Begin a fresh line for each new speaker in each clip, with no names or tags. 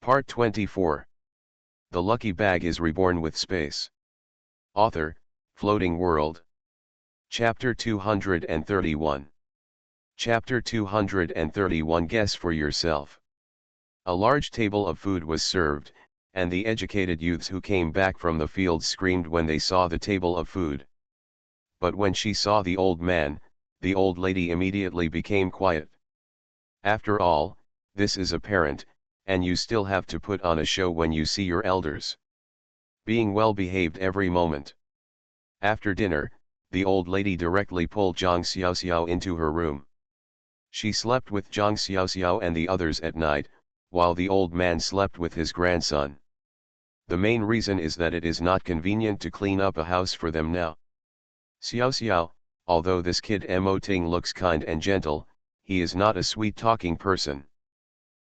Part 24. The Lucky Bag is Reborn with Space. Author, Floating World. Chapter 231. Chapter 231 Guess for Yourself. A large table of food was served, and the educated youths who came back from the fields screamed when they saw the table of food. But when she saw the old man, the old lady immediately became quiet. After all, this is a parent, and you still have to put on a show when you see your elders. Being well behaved every moment. After dinner, the old lady directly pulled Zhang Xiaoxiao into her room. She slept with Zhang Xiaoxiao and the others at night, while the old man slept with his grandson. The main reason is that it is not convenient to clean up a house for them now. Xiaoxiao, although this kid Mo Ting looks kind and gentle, he is not a sweet-talking person.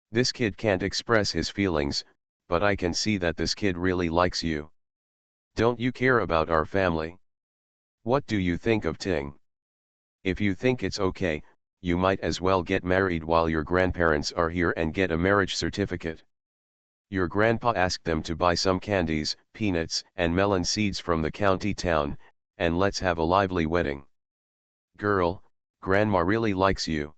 This kid can't express his feelings, but I can see that this kid really likes you. Don't you care about our family? What do you think of Ting? If you think it's okay, you might as well get married while your grandparents are here and get a marriage certificate. Your grandpa asked them to buy some candies, peanuts, and melon seeds from the county town, and let's have a lively wedding. Girl, Grandma really likes you.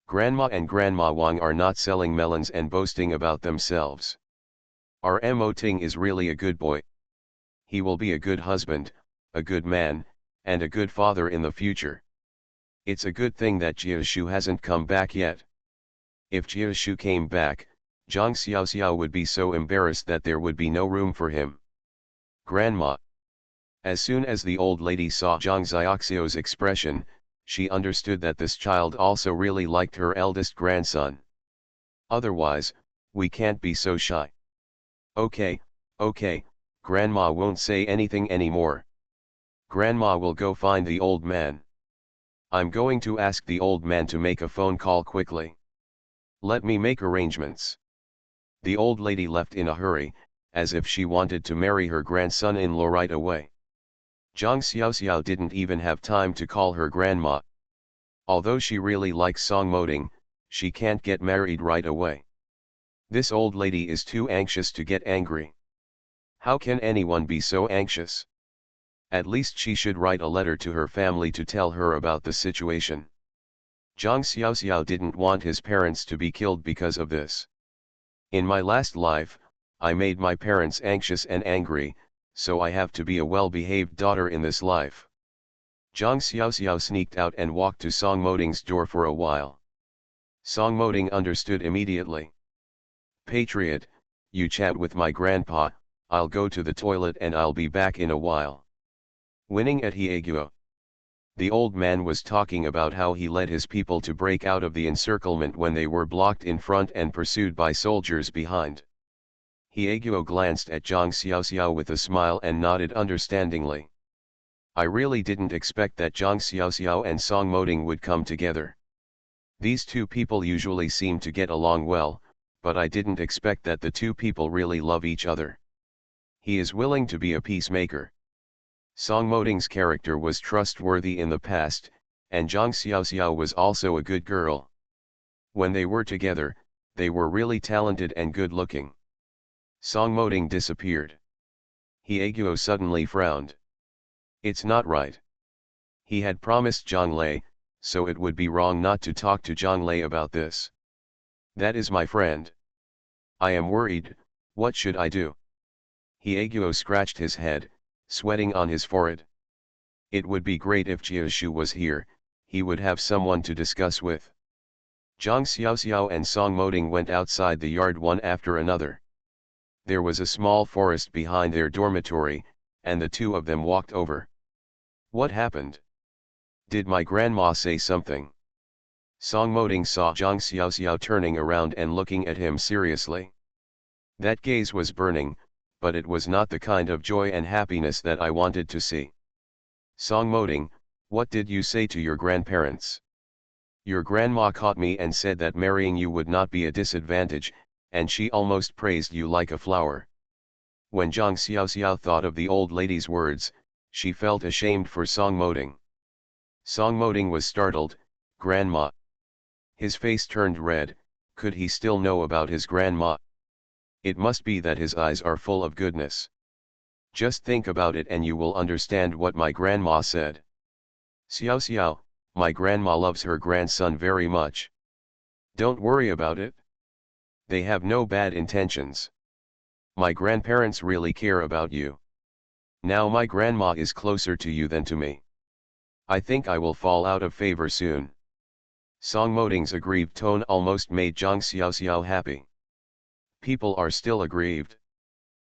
Grandma and Grandma Wang are not selling melons and boasting about themselves. Our Mo Ting is really a good boy. He will be a good husband, a good man, and a good father in the future. It's a good thing that Jiashu hasn't come back yet. If Jiashu came back, Zhang Xiaoxiao would be so embarrassed that there would be no room for him. Grandma. As soon as the old lady saw Zhang Xiaoxiao's expression, she understood that this child also really liked her eldest grandson. Otherwise, we can't be so shy. Okay, Grandma won't say anything anymore. Grandma will go find the old man. I'm going to ask the old man to make a phone call quickly. Let me make arrangements. The old lady left in a hurry, as if she wanted to marry her grandson-in-law right away. Zhang Xiaoxiao didn't even have time to call her grandma. Although she really likes Song Moding, she can't get married right away. This old lady is too anxious to get angry. How can anyone be so anxious? At least she should write a letter to her family to tell her about the situation. Zhang Xiaoxiao didn't want his parents to be killed because of this. In my last life, I made my parents anxious and angry, so I have to be a well-behaved daughter in this life. Zhang Xiaoxiao sneaked out and walked to Song Moding's door for a while. Song Moding understood immediately. Patriot, you chat with my grandpa, I'll go to the toilet and I'll be back in a while. Winning at Hieguo. The old man was talking about how he led his people to break out of the encirclement when they were blocked in front and pursued by soldiers behind. Hieguo glanced at Zhang Xiaoxiao with a smile and nodded understandingly. I really didn't expect that Zhang Xiaoxiao and Song Moding would come together. These two people usually seem to get along well, but I didn't expect that the two people really love each other. He is willing to be a peacemaker. Song Moding's character was trustworthy in the past, and Zhang Xiaoxiao was also a good girl. When they were together, they were really talented and good-looking. Song Moding disappeared. Hieguo suddenly frowned. It's not right. He had promised Zhang Lei, so it would be wrong not to talk to Zhang Lei about this. That is my friend. I am worried, what should I do? Hieguo scratched his head, sweating on his forehead. It would be great if Jiashu was here, he would have someone to discuss with. Zhang Xiaoxiao and Song Moding went outside the yard one after another. There was a small forest behind their dormitory, and the two of them walked over. What happened? Did my grandma say something? Song Moding saw Zhang Xiaoxiao turning around and looking at him seriously. That gaze was burning, but it was not the kind of joy and happiness that I wanted to see. Song Moding, what did you say to your grandparents? Your grandma caught me and said that marrying you would not be a disadvantage, and she almost praised you like a flower. When Zhang Xiaoxiao thought of the old lady's words, she felt ashamed for Song Moding. Song Moding was startled. Grandma. His face turned red. Could he still know about his grandma? It must be that his eyes are full of goodness. Just think about it and you will understand what my grandma said. Xiao Xiao, my grandma loves her grandson very much. Don't worry about it. They have no bad intentions. My grandparents really care about you. Now my grandma is closer to you than to me. I think I will fall out of favor soon. Song Moding's aggrieved tone almost made Zhang Xiaoxiao happy. People are still aggrieved.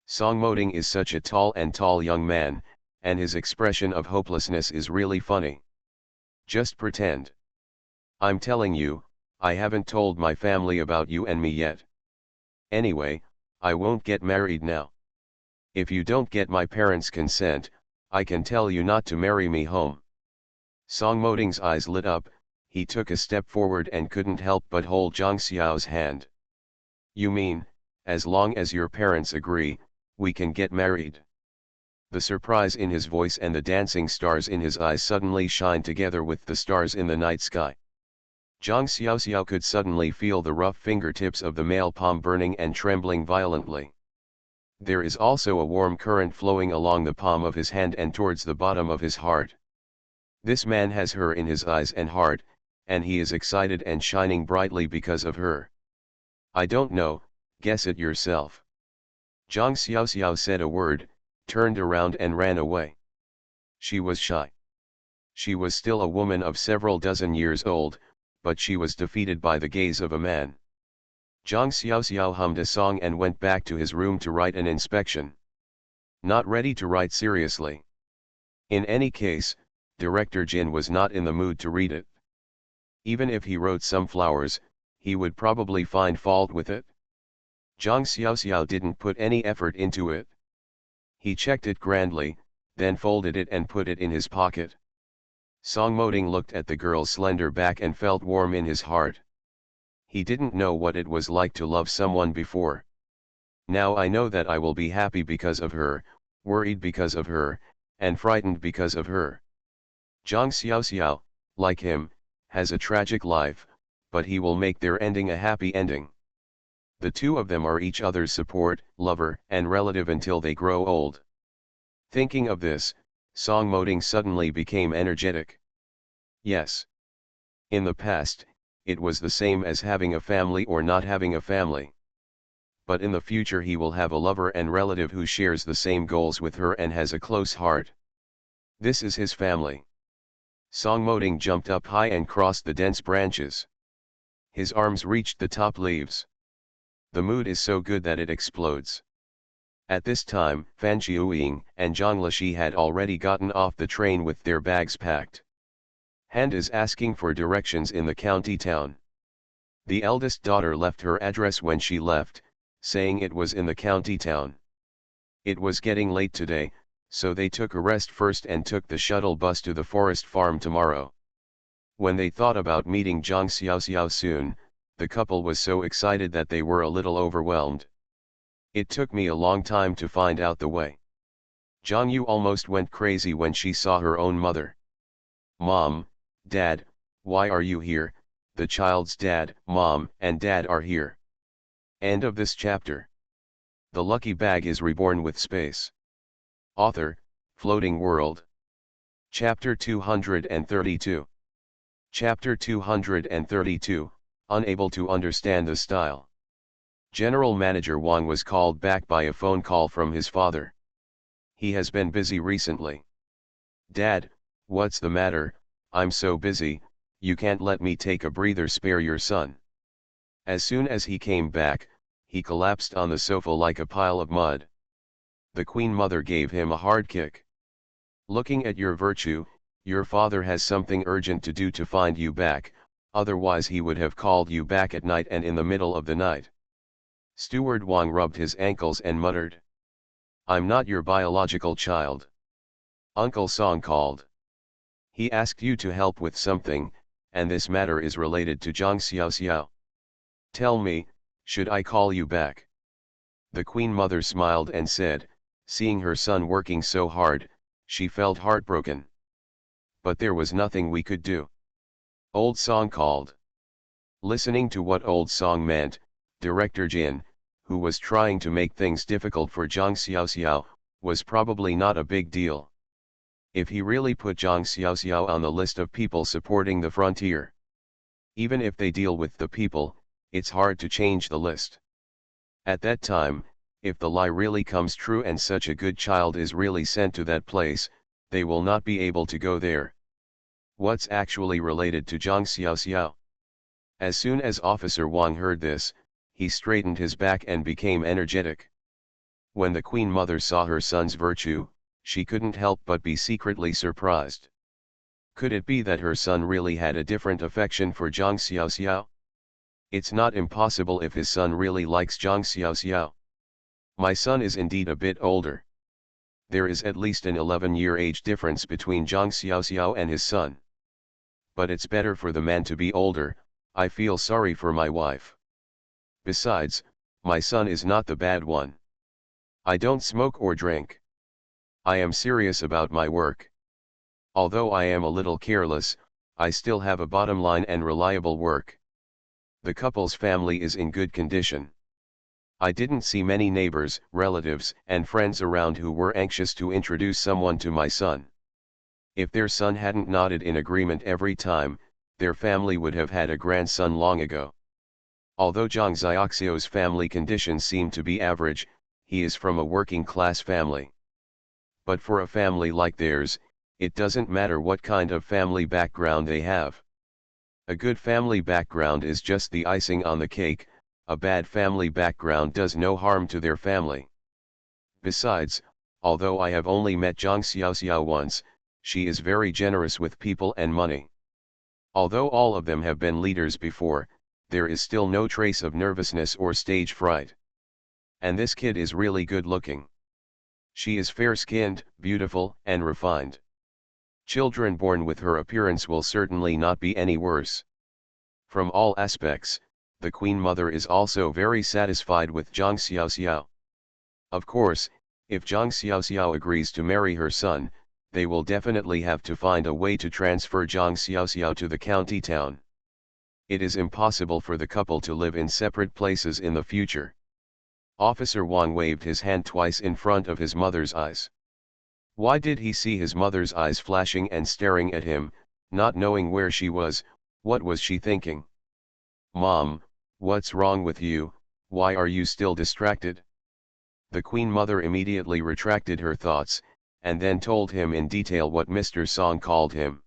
Song Moding is such a tall young man, and his expression of hopelessness is really funny. Just pretend. I'm telling you, I haven't told my family about you and me yet. Anyway, I won't get married now. If you don't get my parents' consent, I can tell you not to marry me home. Song Moding's eyes lit up, he took a step forward and couldn't help but hold Zhang Xiao's hand. You mean, as long as your parents agree, we can get married? The surprise in his voice and the dancing stars in his eyes suddenly shined together with the stars in the night sky. Zhang Xiaoxiao could suddenly feel the rough fingertips of the male palm burning and trembling violently. There is also a warm current flowing along the palm of his hand and towards the bottom of his heart. This man has her in his eyes and heart, and he is excited and shining brightly because of her. I don't know, guess it yourself. Zhang Xiaoxiao said a word, turned around and ran away. She was shy. She was still a woman of several dozen years old, but she was defeated by the gaze of a man. Zhang Xiaoxiao hummed a song and went back to his room to write an inspection. Not ready to write seriously. In any case, Director Jin was not in the mood to read it. Even if he wrote some flowers, he would probably find fault with it. Zhang Xiaoxiao didn't put any effort into it. He checked it grandly, then folded it and put it in his pocket. Song Moding looked at the girl's slender back and felt warm in his heart. He didn't know what it was like to love someone before. Now I know that I will be happy because of her, worried because of her, and frightened because of her. Zhang Xiaoxiao, like him, has a tragic life, but he will make their ending a happy ending. The two of them are each other's support, lover, and relative until they grow old. Thinking of this, Song Moding suddenly became energetic. Yes. In the past, it was the same as having a family or not having a family. But in the future he will have a lover and relative who shares the same goals with her and has a close heart. This is his family. Song Moding jumped up high and crossed the dense branches. His arms reached the top leaves. The mood is so good that it explodes. At this time, Fan Qiuying and Zhang Lishi had already gotten off the train with their bags packed. Hand is asking for directions in the county town. The eldest daughter left her address when she left, saying it was in the county town. It was getting late today, so they took a rest first and took the shuttle bus to the forest farm tomorrow. When they thought about meeting Zhang Xiaoxiao soon, the couple was so excited that they were a little overwhelmed. It took me a long time to find out the way. Zhang Yu almost went crazy when she saw her own mother. Mom, Dad, why are you here? The child's dad, mom, and dad are here. End of this chapter. The lucky bag is reborn with space. Author, Floating World. Chapter 232. Chapter 232, Unable to Understand the Style. General Manager Wang was called back by a phone call from his father. He has been busy recently. Dad, what's the matter? I'm so busy, you can't let me take a breather, spare your son. As soon as he came back, he collapsed on the sofa like a pile of mud. The Queen Mother gave him a hard kick. Looking at your virtue, your father has something urgent to do to find you back, otherwise he would have called you back at night and in the middle of the night. Steward Wang rubbed his ankles and muttered. I'm not your biological child. Uncle Song called. He asked you to help with something, and this matter is related to Zhang Xiaoxiao. Tell me, should I call you back? The Queen Mother smiled and said, seeing her son working so hard, she felt heartbroken. But there was nothing we could do. Old Song called. Listening to what Old Song meant, Director Jin, who was trying to make things difficult for Zhang Xiaoxiao, was probably not a big deal. If he really put Zhang Xiaoxiao on the list of people supporting the frontier, even if they deal with the people, it's hard to change the list. At that time, if the lie really comes true and such a good child is really sent to that place, they will not be able to go there. What's actually related to Zhang Xiaoxiao? As soon as Officer Wang heard this, he straightened his back and became energetic. When the Queen Mother saw her son's virtue, she couldn't help but be secretly surprised. Could it be that her son really had a different affection for Zhang Xiaoxiao? It's not impossible if his son really likes Zhang Xiaoxiao. My son is indeed a bit older. There is at least an 11-year age difference between Zhang Xiaoxiao and his son. But it's better for the man to be older. I feel sorry for my wife. Besides, my son is not the bad one. I don't smoke or drink. I am serious about my work. Although I am a little careless, I still have a bottom line and reliable work. The couple's family is in good condition. I didn't see many neighbors, relatives, and friends around who were anxious to introduce someone to my son. If their son hadn't nodded in agreement every time, their family would have had a grandson long ago. Although Zhang Xiaoxiao's family conditions seem to be average, he is from a working-class family. But for a family like theirs, it doesn't matter what kind of family background they have. A good family background is just the icing on the cake. A bad family background does no harm to their family. Besides, although I have only met Zhang Xiaoxiao once, she is very generous with people and money. Although all of them have been leaders before, there is still no trace of nervousness or stage fright. And this kid is really good looking. She is fair-skinned, beautiful, and refined. Children born with her appearance will certainly not be any worse. From all aspects, the Queen Mother is also very satisfied with Zhang Xiaoxiao. Of course, if Zhang Xiaoxiao agrees to marry her son, they will definitely have to find a way to transfer Zhang Xiaoxiao to the county town. It is impossible for the couple to live in separate places in the future. Officer Wang waved his hand twice in front of his mother's eyes. Why did he see his mother's eyes flashing and staring at him, not knowing where she was? What was she thinking? Mom, what's wrong with you? Why are you still distracted? The Queen Mother immediately retracted her thoughts, and then told him in detail what Mr. Song called him.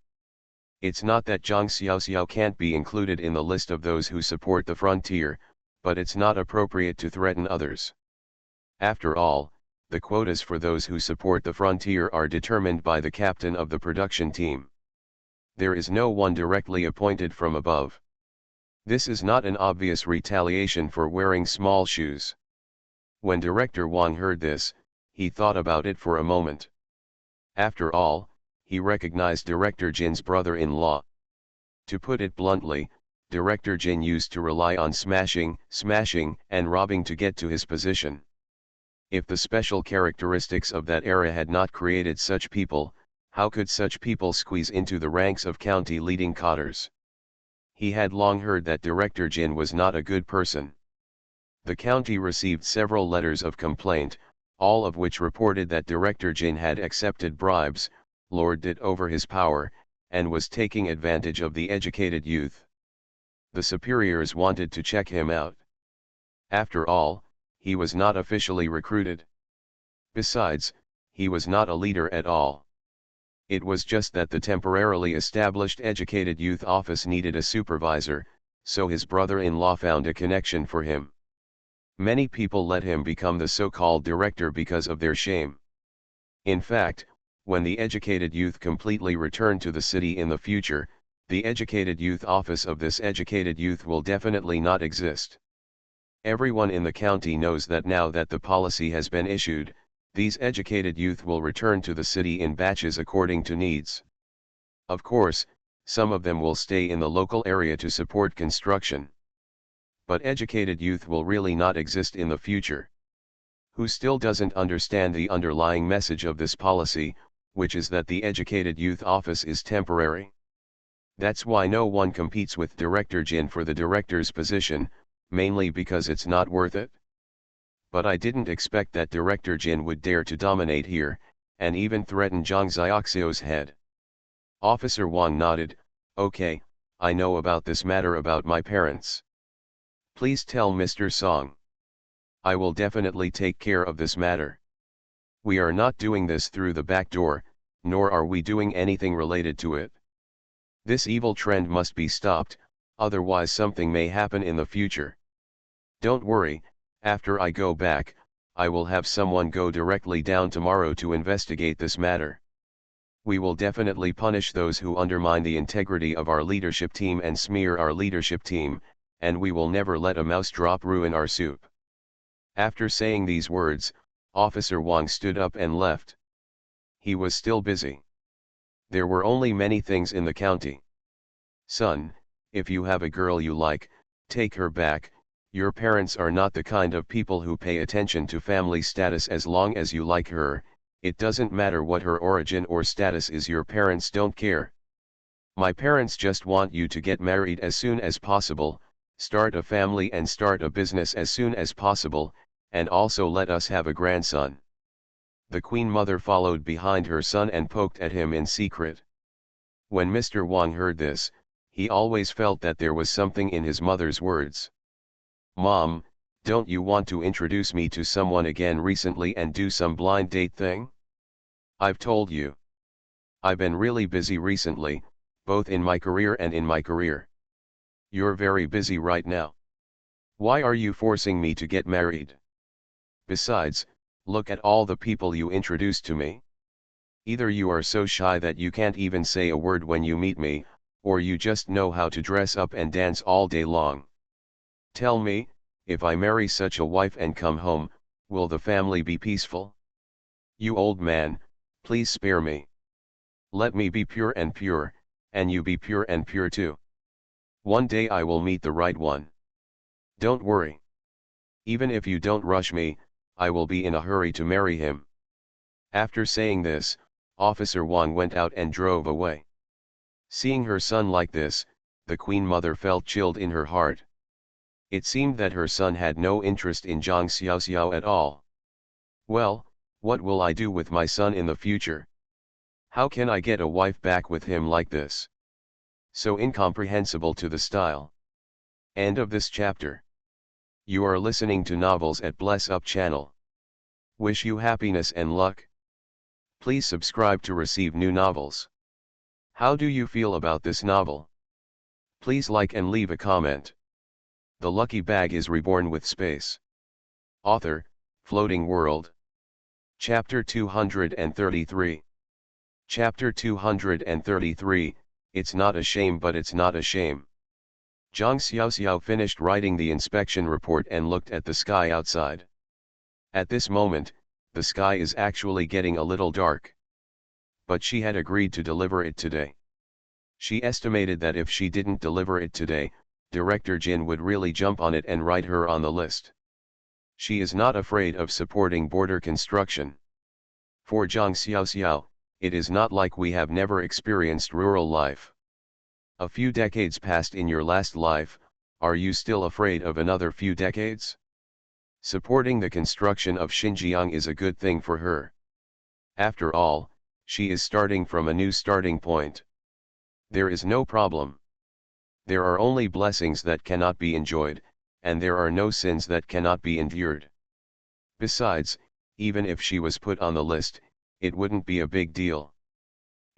It's not that Zhang Xiaoxiao can't be included in the list of those who support the frontier, but it's not appropriate to threaten others. After all, the quotas for those who support the frontier are determined by the captain of the production team. There is no one directly appointed from above. This is not an obvious retaliation for wearing small shoes. When Director Wang heard this, he thought about it for a moment. After all, he recognized Director Jin's brother-in-law. To put it bluntly, Director Jin used to rely on smashing, and robbing to get to his position. If the special characteristics of that era had not created such people, how could such people squeeze into the ranks of county leading cadres? He had long heard that Director Jin was not a good person. The county received several letters of complaint, all of which reported that Director Jin had accepted bribes, lorded it over his power, and was taking advantage of the educated youth. The superiors wanted to check him out. After all, he was not officially recruited. Besides, he was not a leader at all. It was just that the temporarily established educated youth office needed a supervisor, so his brother-in-law found a connection for him. Many people let him become the so-called director because of their shame. In fact, when the educated youth completely return to the city in the future, the educated youth office of this educated youth will definitely not exist. Everyone in the county knows that now that the policy has been issued, these educated youth will return to the city in batches according to needs. Of course, some of them will stay in the local area to support construction. But educated youth will really not exist in the future. Who still doesn't understand the underlying message of this policy, which is that the educated youth office is temporary? That's why no one competes with Director Jin for the director's position, mainly because it's not worth it. But I didn't expect that Director Jin would dare to dominate here, and even threaten Zhang Xiaoxiu's head. Officer Wang nodded, okay, I know about this matter about my parents. Please tell Mr. Song. I will definitely take care of this matter. We are not doing this through the back door, nor are we doing anything related to it. This evil trend must be stopped, otherwise something may happen in the future. Don't worry, after I go back, I will have someone go directly down tomorrow to investigate this matter. We will definitely punish those who undermine the integrity of our leadership team and smear our leadership team, and we will never let a mouse drop ruin our soup. After saying these words, Officer Wang stood up and left. He was still busy. There were only many things in the county. Son, if you have a girl you like, take her back. Your parents are not the kind of people who pay attention to family status. As long as you like her, it doesn't matter what her origin or status is. Your parents don't care. My parents just want you to get married as soon as possible, start a family and start a business as soon as possible, and also let us have a grandson. The Queen Mother followed behind her son and poked at him in secret. When Mr. Wang heard this, he always felt that there was something in his mother's words. Mom, don't you want to introduce me to someone again recently and do some blind date thing? I've told you. I've been really busy recently, both in my career and in my career. You're very busy right now. Why are you forcing me to get married? Besides, look at all the people you introduced to me. Either you are so shy that you can't even say a word when you meet me, or you just know how to dress up and dance all day long. Tell me, if I marry such a wife and come home, will the family be peaceful? You old man, please spare me. Let me be pure, and you be pure and pure too. One day I will meet the right one. Don't worry. Even if you don't rush me, I will be in a hurry to marry him. After saying this, Officer Wang went out and drove away. Seeing her son like this, the Queen Mother felt chilled in her heart. It seemed that her son had no interest in Zhang Xiaoxiao at all. Well, what will I do with my son in the future? How can I get a wife back with him like this? So incomprehensible to the style. End of this chapter. You are listening to novels at Bless Up channel. Wish you happiness and luck. Please subscribe to receive new novels. How do you feel about this novel? Please like and leave a comment. The Lucky Bag is Reborn with Space. Author, Floating World. Chapter 233. Chapter 233, It's Not a Shame but It's Not a Shame. Zhang Xiaoxiao finished writing the inspection report and looked at the sky outside. At this moment, the sky is actually getting a little dark. But she had agreed to deliver it today. She estimated that if she didn't deliver it today, Director Jin would really jump on it and write her on the list. She is not afraid of supporting border construction. For Zhang Xiaoxiao, it is not like we have never experienced rural life. A few decades passed in your last life, are you still afraid of another few decades? Supporting the construction of Xinjiang is a good thing for her. After all, she is starting from a new starting point. There is no problem. There are only blessings that cannot be enjoyed, and there are no sins that cannot be endured. Besides, even if she was put on the list, it wouldn't be a big deal.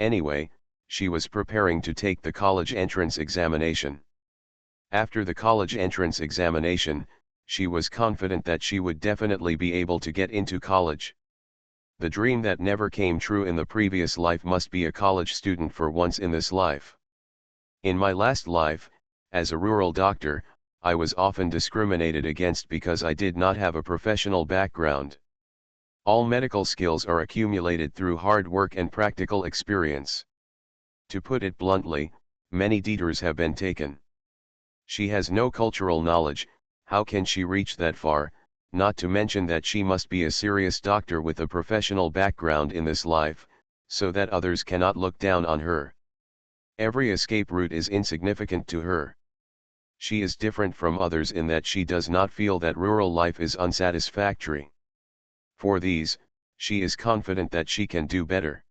Anyway, she was preparing to take the college entrance examination. After the college entrance examination, she was confident that she would definitely be able to get into college. The dream that never came true in the previous life must be a college student for once in this life. In my last life, as a rural doctor, I was often discriminated against because I did not have a professional background. All medical skills are accumulated through hard work and practical experience. To put it bluntly, many detours have been taken. She has no cultural knowledge, how can she reach that far, not to mention that she must be a serious doctor with a professional background in this life, so that others cannot look down on her. Every escape route is insignificant to her. She is different from others in that she does not feel that rural life is unsatisfactory. For these, she is confident that she can do better.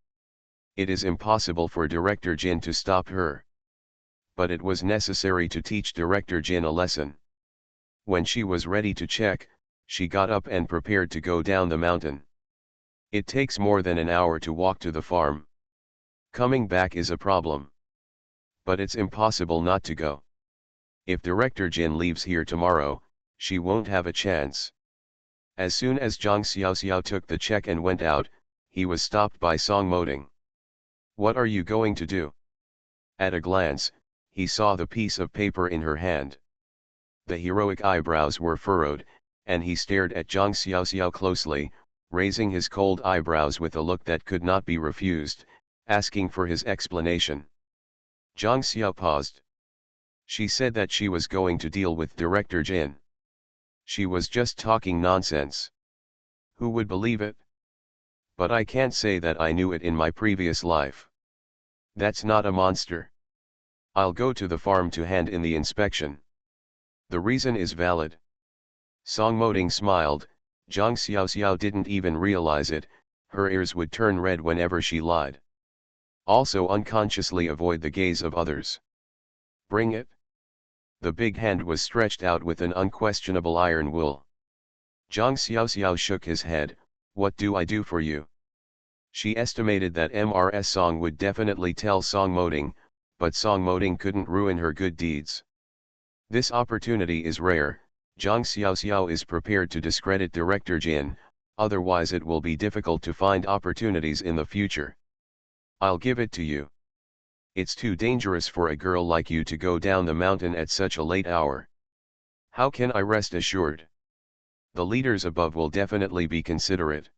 It is impossible for Director Jin to stop her. But it was necessary to teach Director Jin a lesson. When she was ready to check, she got up and prepared to go down the mountain. It takes more than an hour to walk to the farm. Coming back is a problem. But it's impossible not to go. If Director Jin leaves here tomorrow, she won't have a chance. As soon as Zhang Xiaoxiao took the check and went out, he was stopped by Song Moding. What are you going to do? At a glance, he saw the piece of paper in her hand. The heroic eyebrows were furrowed, and he stared at Zhang Xiaoxiao closely, raising his cold eyebrows with a look that could not be refused, asking for his explanation. Zhang Xiao paused. She said that she was going to deal with Director Jin. She was just talking nonsense. Who would believe it? But I can't say that I knew it in my previous life. That's not a monster. I'll go to the farm to hand in the inspection. The reason is valid. Song Moding smiled. Zhang Xiaoxiao didn't even realize it, her ears would turn red whenever she lied. Also unconsciously avoid the gaze of others. Bring it. The big hand was stretched out with an unquestionable iron will. Zhang Xiaoxiao shook his head. What do I do for you? She estimated that MRS Song would definitely tell Song Moding, but Song Moding couldn't ruin her good deeds. This opportunity is rare. Zhang Xiaoxiao is prepared to discredit Director Jin, otherwise it will be difficult to find opportunities in the future. I'll give it to you. It's too dangerous for a girl like you to go down the mountain at such a late hour. How can I rest assured? The leaders above will definitely be considerate.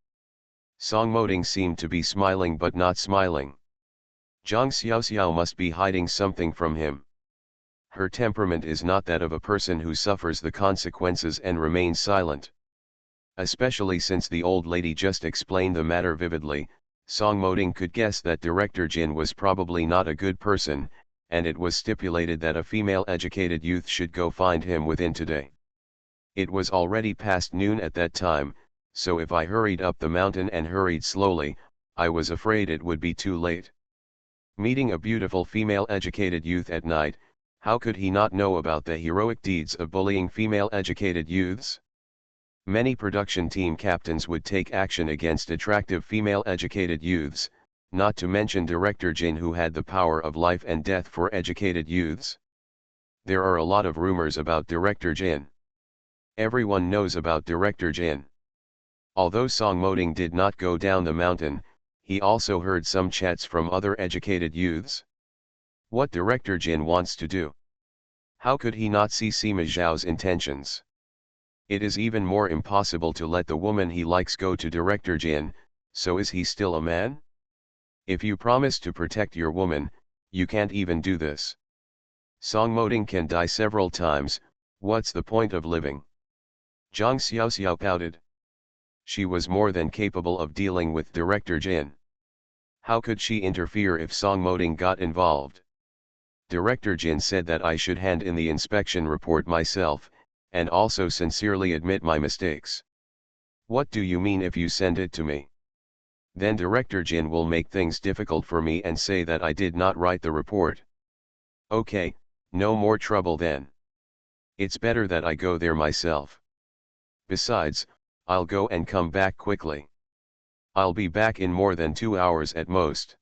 Song Moding seemed to be smiling but not smiling. Zhang Xiaoxiao must be hiding something from him. Her temperament is not that of a person who suffers the consequences and remains silent. Especially since the old lady just explained the matter vividly, Song Moding could guess that Director Jin was probably not a good person, and it was stipulated that a female educated youth should go find him within today. It was already past noon at that time, so if I hurried up the mountain and hurried slowly, I was afraid it would be too late. Meeting a beautiful female educated youth at night, how could he not know about the heroic deeds of bullying female educated youths? Many production team captains would take action against attractive female educated youths, not to mention Director Jin, who had the power of life and death for educated youths. There are a lot of rumors about Director Jin. Everyone knows about Director Jin. Although Song Moding did not go down the mountain, he also heard some chats from other educated youths. What Director Jin wants to do? How could he not see Sima Zhao's intentions? It is even more impossible to let the woman he likes go to Director Jin, so is he still a man? If you promise to protect your woman, you can't even do this. Song Moding can die several times, what's the point of living? Zhang Xiaoxiao pouted. She was more than capable of dealing with Director Jin. How could she interfere if Song Moding got involved? Director Jin said that I should hand in the inspection report myself, and also sincerely admit my mistakes. What do you mean if you send it to me? Then Director Jin will make things difficult for me and say that I did not write the report. Okay, no more trouble then. It's better that I go there myself. Besides, I'll go and come back quickly. I'll be back in more than 2 hours at most.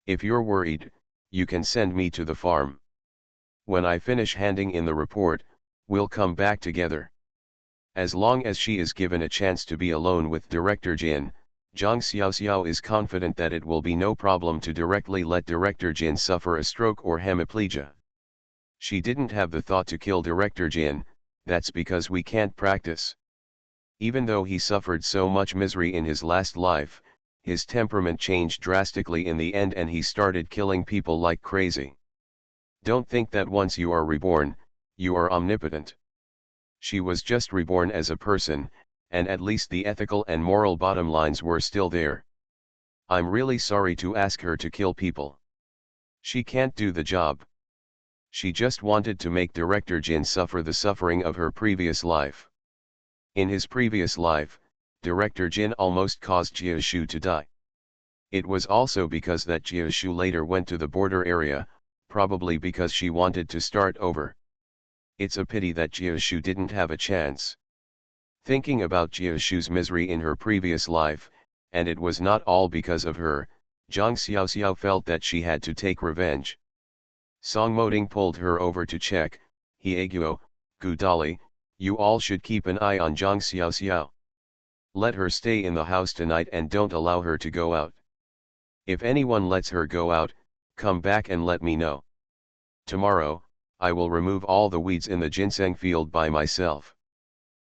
If you're worried, you can send me to the farm. When I finish handing in the report, we'll come back together. As long as she is given a chance to be alone with Director Jin, Zhang Xiaoxiao is confident that it will be no problem to directly let Director Jin suffer a stroke or hemiplegia. She didn't have the thought to kill Director Jin, that's because we can't practice. Even though he suffered so much misery in his last life, his temperament changed drastically in the end and he started killing people like crazy. Don't think that once you are reborn, you are omnipotent. She was just reborn as a person, and at least the ethical and moral bottom lines were still there. I'm really sorry to ask her to kill people. She can't do the job. She just wanted to make Director Jin suffer the suffering of her previous life. In his previous life, Director Jin almost caused Jiashu to die. It was also because that Jiashu later went to the border area, probably because she wanted to start over. It's a pity that Jiashu didn't have a chance. Thinking about Jiashu's misery in her previous life, and it was not all because of her, Zhang Xiaoxiao felt that she had to take revenge. Song Moding pulled her over to check. Hieguo, Gudali, you all should keep an eye on Zhang Xiaoxiao. Let her stay in the house tonight and don't allow her to go out. If anyone lets her go out, come back and let me know. Tomorrow, I will remove all the weeds in the ginseng field by myself.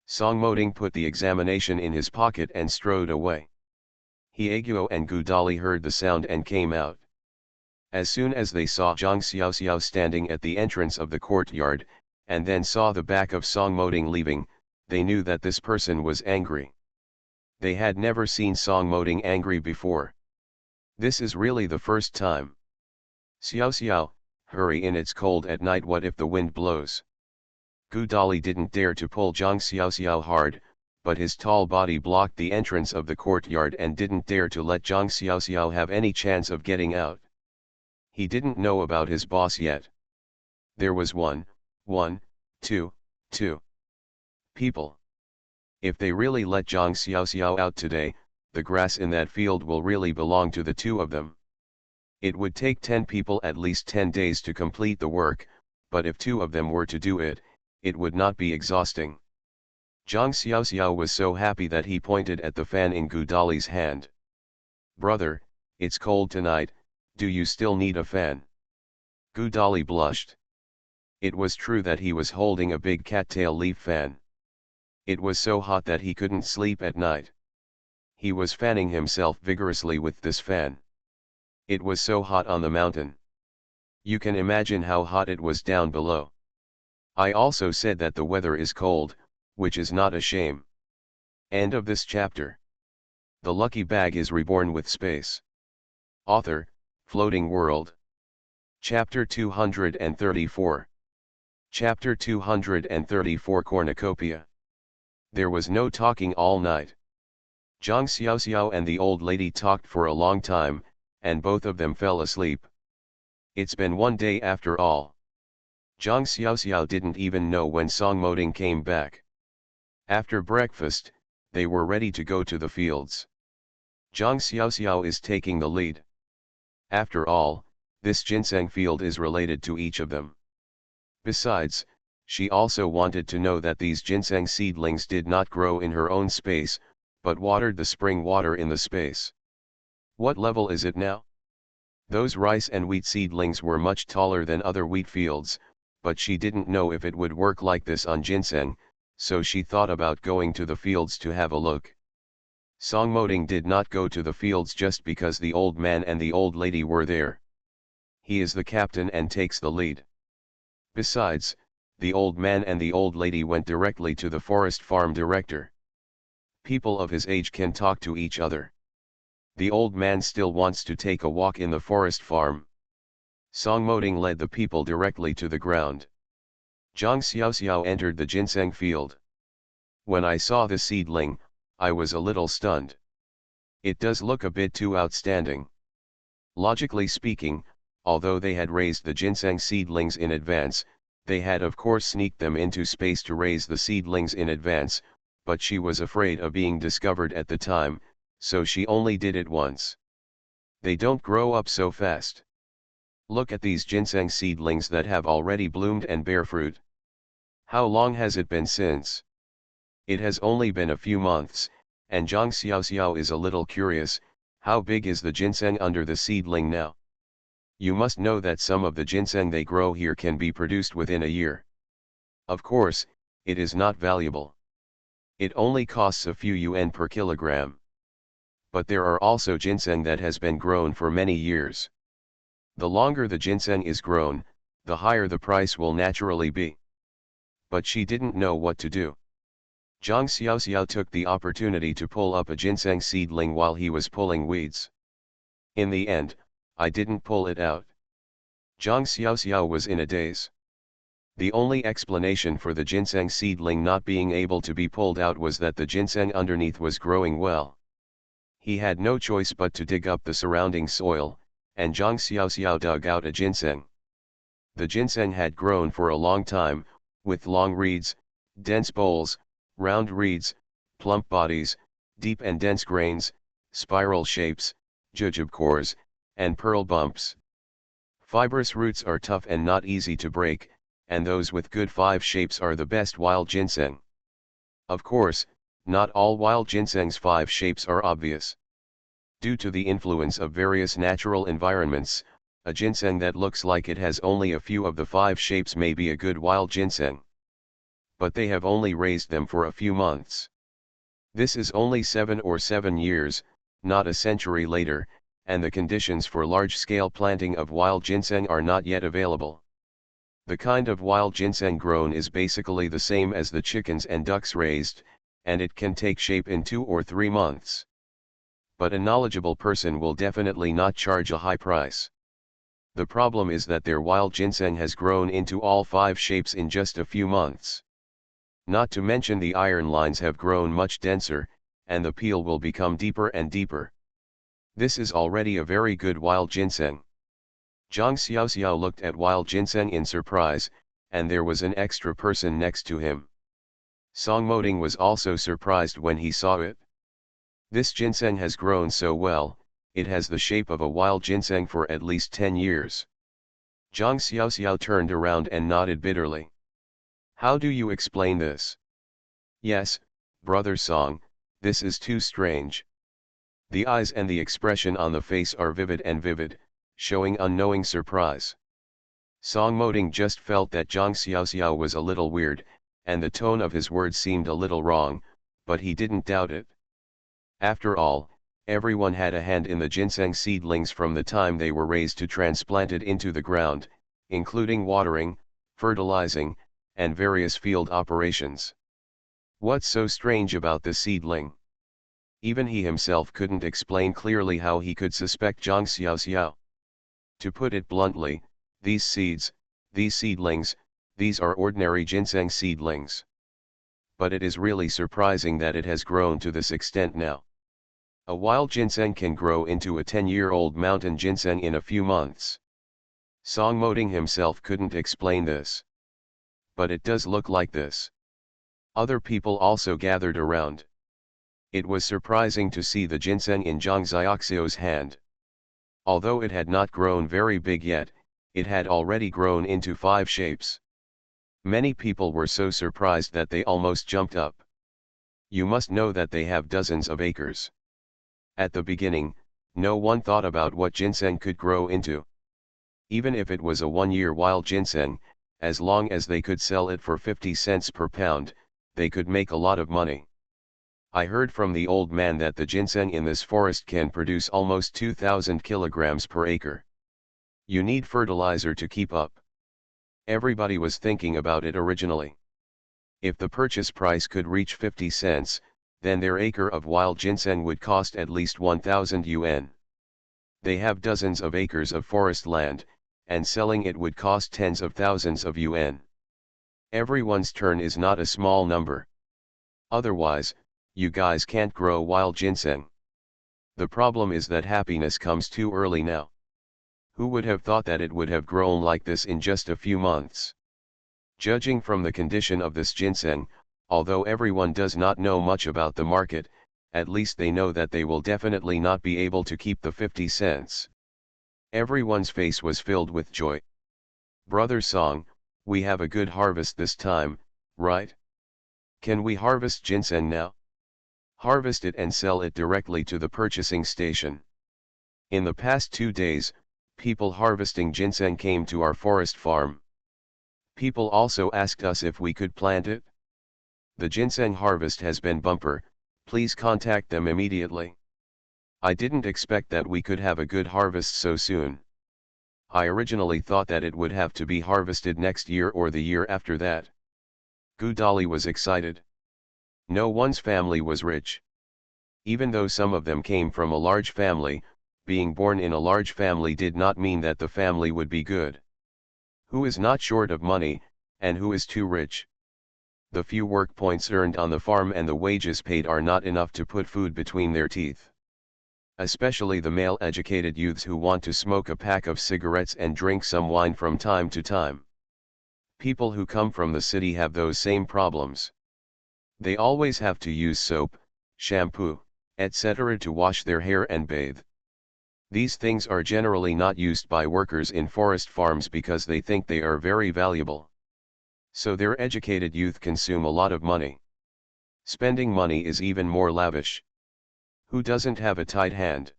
Song Moding put the examination in his pocket and strode away. Hieguo and Gudali heard the sound and came out. As soon as they saw Zhang Xiaoxiao standing at the entrance of the courtyard, and then saw the back of Song Moding leaving, they knew that this person was angry. They had never seen Song Moding angry before. This is really the first time. Xiaoxiao, hurry in, it's cold at night, what if the wind blows? Gudali didn't dare to pull Zhang Xiaoxiao hard, but his tall body blocked the entrance of the courtyard and didn't dare to let Zhang Xiaoxiao have any chance of getting out. He didn't know about his boss yet. There was two people. If they really let Zhang Xiaoxiao out today, the grass in that field will really belong to the two of them. It would take 10 people at least 10 days to complete the work, but if 2 of them were to do it, it would not be exhausting. Zhang Xiaoxiao was so happy that he pointed at the fan in Gudali's hand. Brother, it's cold tonight, do you still need a fan? Gudali blushed. It was true that he was holding a big cattail leaf fan. It was so hot that he couldn't sleep at night. He was fanning himself vigorously with this fan. It was so hot on the mountain. You can imagine how hot it was down below. I also said that the weather is cold, which is not a shame. End of this chapter. The lucky bag is reborn with space. Author, Floating World. Chapter 234. Chapter 234 Cornucopia. There was no talking all night. Zhang Xiaoxiao and the old lady talked for a long time, and both of them fell asleep. It's been one day after all. Zhang Xiaoxiao didn't even know when Song Moding came back. After breakfast, they were ready to go to the fields. Zhang Xiaoxiao is taking the lead. After all, this ginseng field is related to each of them. Besides, she also wanted to know that these ginseng seedlings did not grow in her own space, but watered the spring water in the space. What level is it now? Those rice and wheat seedlings were much taller than other wheat fields, but she didn't know if it would work like this on ginseng, so she thought about going to the fields to have a look. Song Moding did not go to the fields just because the old man and the old lady were there. He is the captain and takes the lead. Besides, the old man and the old lady went directly to the forest farm director. People of his age can talk to each other. The old man still wants to take a walk in the forest farm. Song Moding led the people directly to the ground. Zhang Xiaoxiao entered the ginseng field. When I saw the seedling, I was a little stunned. It does look a bit too outstanding. Logically speaking, although they had raised the ginseng seedlings in advance, they had of course sneaked them into space to raise the seedlings in advance, but she was afraid of being discovered at the time, so she only did it once. They don't grow up so fast. Look at these ginseng seedlings that have already bloomed and bear fruit. How long has it been since? It has only been a few months, and Zhang Xiaoxiao is a little curious, how big is the ginseng under the seedling now? You must know that some of the ginseng they grow here can be produced within a year. Of course, it is not valuable. It only costs a few yuan per kilogram. But there are also ginseng that has been grown for many years. The longer the ginseng is grown, the higher the price will naturally be. But she didn't know what to do. Zhang Xiaoxiao took the opportunity to pull up a ginseng seedling while he was pulling weeds. In the end, I didn't pull it out. Zhang Xiaoxiao was in a daze. The only explanation for the ginseng seedling not being able to be pulled out was that the ginseng underneath was growing well. He had no choice but to dig up the surrounding soil, and Zhang Xiaoxiao dug out a ginseng. The ginseng had grown for a long time, with long reeds, dense boles, round reeds, plump bodies, deep and dense grains, spiral shapes, jujube cores, and pearl bumps. Fibrous roots are tough and not easy to break, and those with good five shapes are the best wild ginseng. Of course, not all wild ginseng's five shapes are obvious. Due to the influence of various natural environments, a ginseng that looks like it has only a few of the five shapes may be a good wild ginseng. But they have only raised them for a few months. This is only 7 years, not a century later, and the conditions for large-scale planting of wild ginseng are not yet available. The kind of wild ginseng grown is basically the same as the chickens and ducks raised, and it can take shape in 2 or 3 months. But a knowledgeable person will definitely not charge a high price. The problem is that their wild ginseng has grown into all 5 shapes in just a few months. Not to mention the iron lines have grown much denser, and the peel will become deeper and deeper. This is already a very good wild ginseng. Zhang Xiaoxiao looked at wild ginseng in surprise, and there was an extra person next to him. Song Moding was also surprised when he saw it. This ginseng has grown so well, it has the shape of a wild ginseng for at least 10 years. Zhang Xiaoxiao turned around and nodded bitterly. How do you explain this? Yes, brother Song, this is too strange. The eyes and the expression on the face are vivid, showing unknowing surprise. Song Moding just felt that Zhang Xiaoxiao was a little weird, and the tone of his words seemed a little wrong, but he didn't doubt it. After all, everyone had a hand in the ginseng seedlings from the time they were raised to transplanted into the ground, including watering, fertilizing, and various field operations. What's so strange about the seedling? Even he himself couldn't explain clearly how he could suspect Zhang Xiaoxiao. To put it bluntly, these seedlings, these are ordinary ginseng seedlings. But it is really surprising that it has grown to this extent now. A wild ginseng can grow into a 10-year-old mountain ginseng in a few months. Song Moding himself couldn't explain this. But it does look like this. Other people also gathered around. It was surprising to see the ginseng in Zhang Xiaoxiao's hand. Although it had not grown very big yet, it had already grown into 5 shapes. Many people were so surprised that they almost jumped up. You must know that they have dozens of acres. At the beginning, no one thought about what ginseng could grow into. Even if it was a 1-year wild ginseng, as long as they could sell it for 50 cents per pound, they could make a lot of money. I heard from the old man that the ginseng in this forest can produce almost 2,000 kilograms per acre. You need fertilizer to keep up. Everybody was thinking about it originally. If the purchase price could reach 50 cents, then their acre of wild ginseng would cost at least 1,000 yuan. They have dozens of acres of forest land, and selling it would cost tens of thousands of yuan. Everyone's turn is not a small number. Otherwise, you guys can't grow wild ginseng. The problem is that happiness comes too early now. Who would have thought that it would have grown like this in just a few months? Judging from the condition of this ginseng, although everyone does not know much about the market, at least they know that they will definitely not be able to keep the 50 cents. Everyone's face was filled with joy. Brother Song, we have a good harvest this time, right? Can we harvest ginseng now? Harvest it and sell it directly to the purchasing station. In the past 2 days, people harvesting ginseng came to our forest farm. People also asked us if we could plant it. The ginseng harvest has been bumper, please contact them immediately. I didn't expect that we could have a good harvest so soon. I originally thought that it would have to be harvested next year or the year after that. Gudali was excited. No one's family was rich. Even though some of them came from a large family, being born in a large family did not mean that the family would be good. Who is not short of money, and who is too rich? The few work points earned on the farm and the wages paid are not enough to put food between their teeth. Especially the male educated youths who want to smoke a pack of cigarettes and drink some wine from time to time. People who come from the city have those same problems. They always have to use soap, shampoo, etc. to wash their hair and bathe. These things are generally not used by workers in forest farms because they think they are very valuable. So their educated youth consume a lot of money. Spending money is even more lavish. Who doesn't have a tight hand?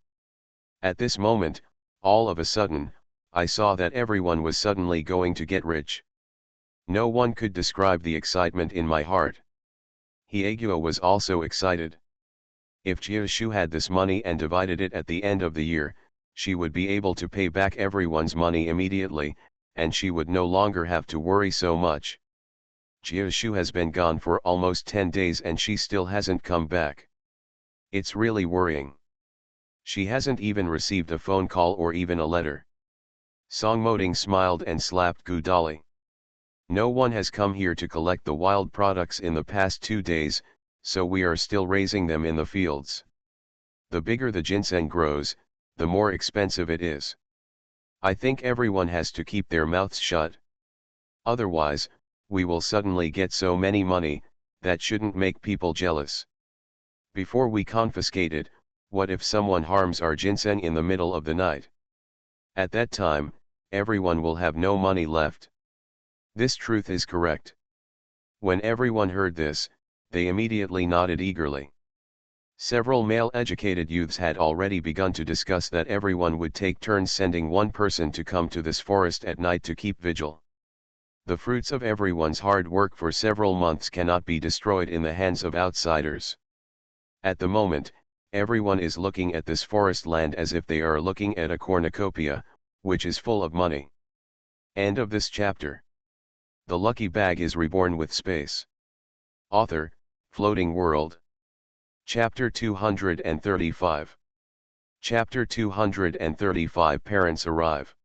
At this moment, all of a sudden, I saw that everyone was suddenly going to get rich. No one could describe the excitement in my heart. Hyeguo was also excited. If Jiushu had this money and divided it at the end of the year, she would be able to pay back everyone's money immediately, and she would no longer have to worry so much. Jiushu has been gone for almost 10 days and she still hasn't come back. It's really worrying. She hasn't even received a phone call or even a letter. Songmoding smiled and slapped Gudali. No one has come here to collect the wild products in the past 2 days, so we are still raising them in the fields. The bigger the ginseng grows, the more expensive it is. I think everyone has to keep their mouths shut. Otherwise, we will suddenly get so many money, that shouldn't make people jealous. Before we confiscate it, what if someone harms our ginseng in the middle of the night? At that time, everyone will have no money left. This truth is correct. When everyone heard this, they immediately nodded eagerly. Several male educated youths had already begun to discuss that everyone would take turns sending one person to come to this forest at night to keep vigil. The fruits of everyone's hard work for several months cannot be destroyed in the hands of outsiders. At the moment, everyone is looking at this forest land as if they are looking at a cornucopia, which is full of money. End of this chapter. The lucky bag is reborn with space. Author, Floating World. Chapter 235. Chapter 235 Parents Arrive.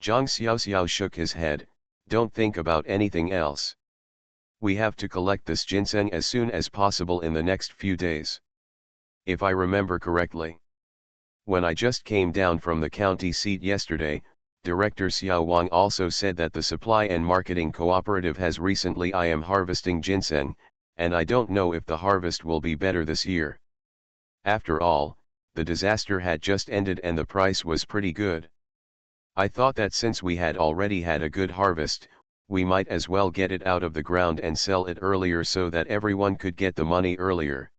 Zhang Xiaoxiao shook his head. Don't think about anything else. We have to collect this ginseng as soon as possible in the next few days. If I remember correctly. When I just came down from the county seat yesterday, Director Xiao Wang also said that the supply and marketing cooperative has recently I am harvesting ginseng, and I don't know if the harvest will be better this year. After all, the disaster had just ended and the price was pretty good. I thought that since we had already had a good harvest, we might as well get it out of the ground and sell it earlier so that everyone could get the money earlier.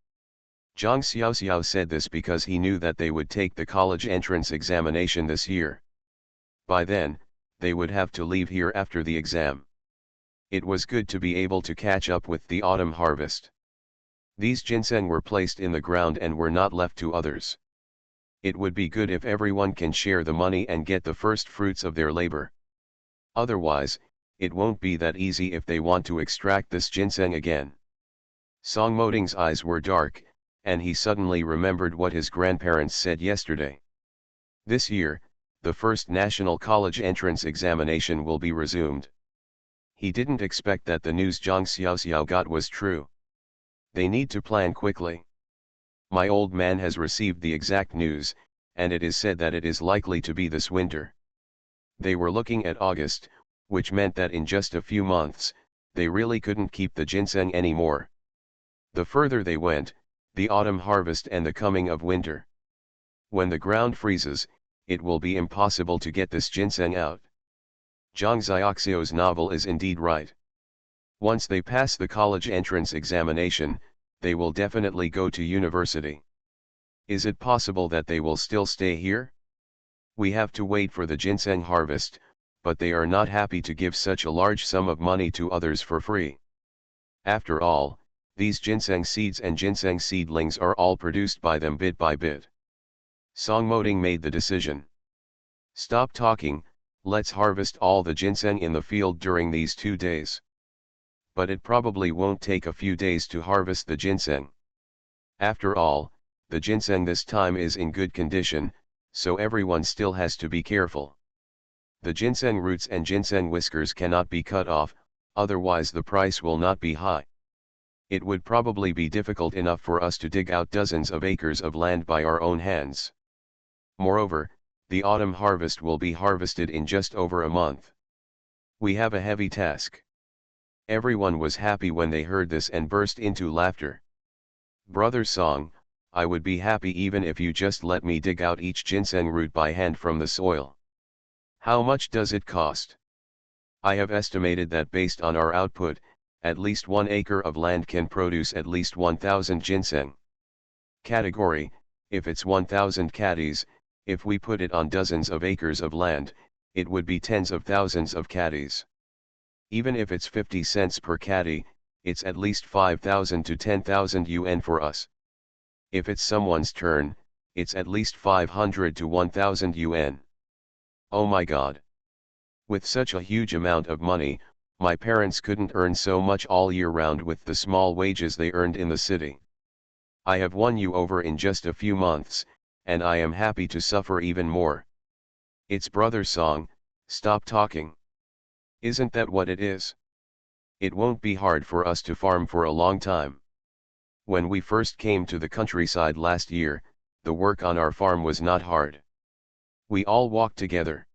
Zhang Xiaoxiao said this because he knew that they would take the college entrance examination this year. By then, they would have to leave here after the exam. It was good to be able to catch up with the autumn harvest. These ginseng were placed in the ground and were not left to others. It would be good if everyone can share the money and get the first fruits of their labor. Otherwise, it won't be that easy if they want to extract this ginseng again. Songmoding's eyes were dark, and he suddenly remembered what his grandparents said yesterday. This year, the first national college entrance examination will be resumed. He didn't expect that the news Zhang Xiaoxiao got was true. They need to plan quickly. My old man has received the exact news, and it is said that it is likely to be this winter. They were looking at August, which meant that in just a few months, they really couldn't keep the ginseng anymore. The further they went, the autumn harvest and the coming of winter. When the ground freezes, it will be impossible to get this ginseng out. Zhang Xiaoxiao's novel is indeed right. Once they pass the college entrance examination, they will definitely go to university. Is it possible that they will still stay here? We have to wait for the ginseng harvest, but they are not happy to give such a large sum of money to others for free. After all, these ginseng seeds and ginseng seedlings are all produced by them bit by bit. Songmoding made the decision. Stop talking, let's harvest all the ginseng in the field during these 2 days. But it probably won't take a few days to harvest the ginseng. After all, the ginseng this time is in good condition, so everyone still has to be careful. The ginseng roots and ginseng whiskers cannot be cut off, otherwise the price will not be high. It would probably be difficult enough for us to dig out dozens of acres of land by our own hands. Moreover, the autumn harvest will be harvested in just over a month. We have a heavy task. Everyone was happy when they heard this and burst into laughter. Brother Song, I would be happy even if you just let me dig out each ginseng root by hand from the soil. How much does it cost? I have estimated that based on our output, at least 1 acre of land can produce at least 1,000 ginseng. Category, if it's 1,000 caddies, if we put it on dozens of acres of land, it would be tens of thousands of caddies. Even if it's 50 cents per caddy, it's at least 5,000 to 10,000 yuan for us. If it's someone's turn, it's at least 500 to 1,000 yuan. Oh my God! With such a huge amount of money, my parents couldn't earn so much all year round with the small wages they earned in the city. I have won you over in just a few months, and I am happy to suffer even more. It's Brother Song, stop talking. Isn't that what it is? It won't be hard for us to farm for a long time. When we first came to the countryside last year, the work on our farm was not hard. We all walked together.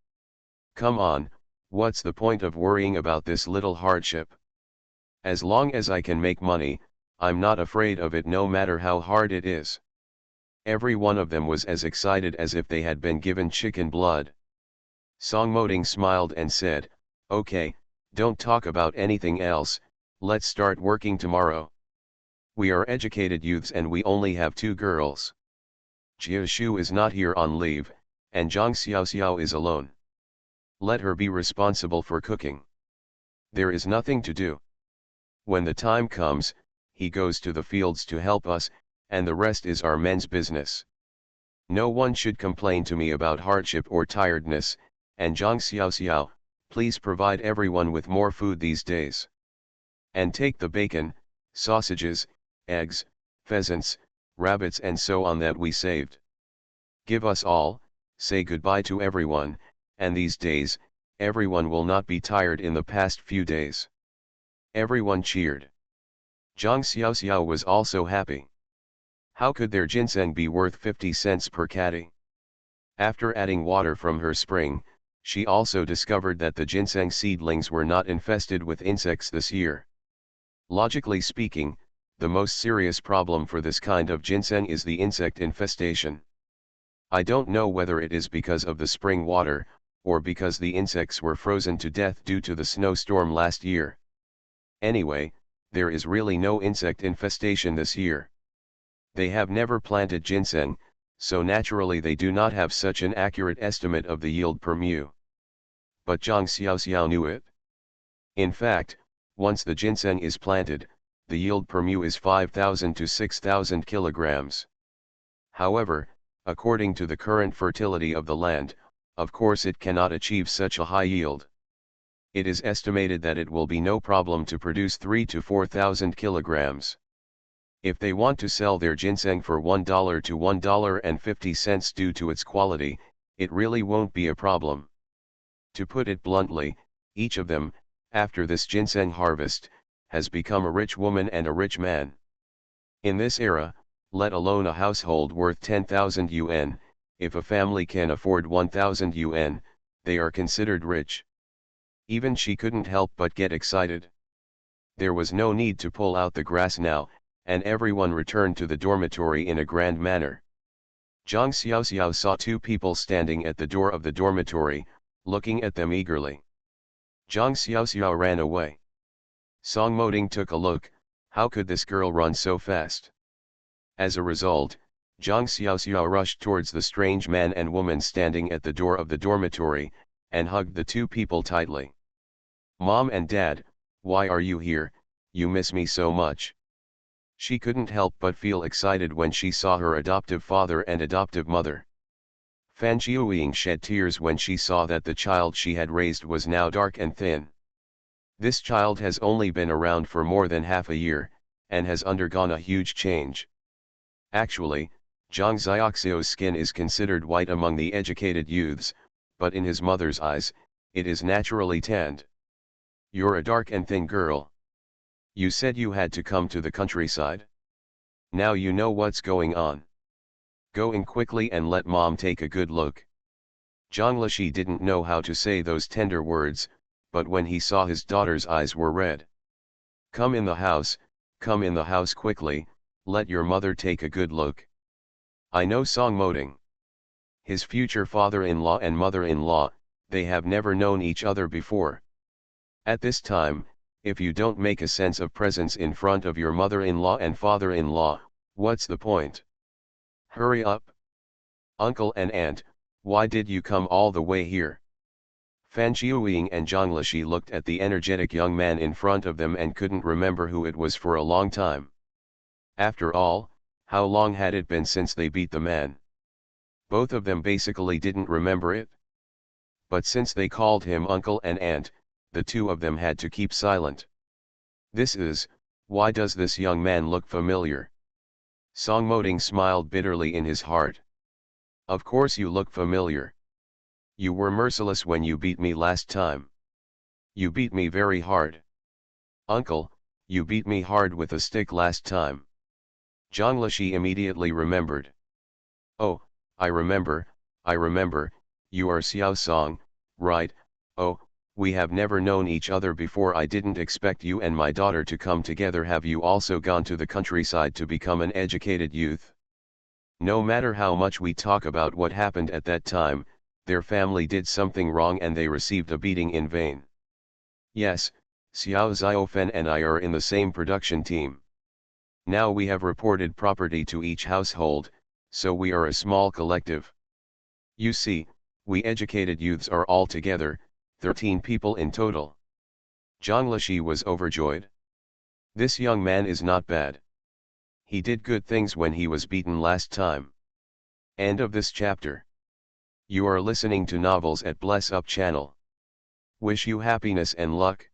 Come on, what's the point of worrying about this little hardship? As long as I can make money, I'm not afraid of it no matter how hard it is. Every one of them was as excited as if they had been given chicken blood. Song Moding smiled and said, "Okay, don't talk about anything else, let's start working tomorrow. We are educated youths and we only have 2 girls. Jia Shu is not here on leave, and Zhang Xiaoxiao is alone. Let her be responsible for cooking. There is nothing to do. When the time comes, he goes to the fields to help us, and the rest is our men's business. No one should complain to me about hardship or tiredness, and Zhang Xiaoxiao, please provide everyone with more food these days. And take the bacon, sausages, eggs, pheasants, rabbits and so on that we saved. Give us all, say goodbye to everyone, and these days, everyone will not be tired in the past few days." Everyone cheered. Zhang Xiaoxiao was also happy. How could their ginseng be worth 50 cents per caddy? After adding water from her spring, she also discovered that the ginseng seedlings were not infested with insects this year. Logically speaking, the most serious problem for this kind of ginseng is the insect infestation. I don't know whether it is because of the spring water, or because the insects were frozen to death due to the snowstorm last year. Anyway, there is really no insect infestation this year. They have never planted ginseng, so naturally they do not have such an accurate estimate of the yield per mu. But Zhang Xiaoxiao knew it. In fact, once the ginseng is planted, the yield per mu is 5,000 to 6,000 kilograms. However, according to the current fertility of the land, of course it cannot achieve such a high yield. It is estimated that it will be no problem to produce 3 to 4,000 kilograms. If they want to sell their ginseng for $1 to $1.50 due to its quality, it really won't be a problem. To put it bluntly, each of them, after this ginseng harvest, has become a rich woman and a rich man. In this era, let alone a household worth 10,000 yuan, if a family can afford 1,000 yuan, they are considered rich. Even she couldn't help but get excited. There was no need to pull out the grass now, and everyone returned to the dormitory in a grand manner. Zhang Xiaoxiao saw 2 people standing at the door of the dormitory, looking at them eagerly. Zhang Xiaoxiao ran away. Song Moding took a look. How could this girl run so fast? As a result, Zhang Xiaoxiao rushed towards the strange man and woman standing at the door of the dormitory, and hugged the 2 people tightly. "Mom and Dad, why are you here? You miss me so much." She couldn't help but feel excited when she saw her adoptive father and adoptive mother. Fan Jiuying shed tears when she saw that the child she had raised was now dark and thin. This child has only been around for more than half a year, and has undergone a huge change. Actually, Zhang Xiaoxiao's skin is considered white among the educated youths, but in his mother's eyes, it is naturally tanned. You're a dark and thin girl. You said you had to come to the countryside? Now you know what's going on. Go in quickly and let mom take a good look. Zhang didn't know how to say those tender words, but when he saw his daughter's eyes were red. Come in the house quickly, let your mother take a good look. I know Song Moding. His future father-in-law and mother-in-law, they have never known each other before. At this time, if you don't make a sense of presence in front of your mother-in-law and father-in-law, what's the point? Hurry up. Uncle and aunt, why did you come all the way here? Fan Xiuying and Zhang Lishi looked at the energetic young man in front of them and couldn't remember who it was for a long time. After all, how long had it been since they beat the man? Both of them basically didn't remember it. But since they called him uncle and aunt, the two of them had to keep silent. Why does this young man look familiar? Song Moding smiled bitterly in his heart. Of course you look familiar. You were merciless when you beat me last time. You beat me very hard. Uncle, you beat me hard with a stick last time. Zhang Lishi immediately remembered. Oh, I remember, you are Xiao Song, right? Oh, we have never known each other before. I didn't expect you and my daughter to come together. Have you also gone to the countryside to become an educated youth? No matter how much we talk about what happened at that time, their family did something wrong and they received a beating in vain. Yes, Xiao Xiaofen and I are in the same production team. Now we have reported property to each household, so we are a small collective. You see, we educated youths are all together, 13 people in total. Zhang Lishi was overjoyed. This young man is not bad. He did good things when he was beaten last time. End of this chapter. You are listening to Novels at Bless Up channel. Wish you happiness and luck.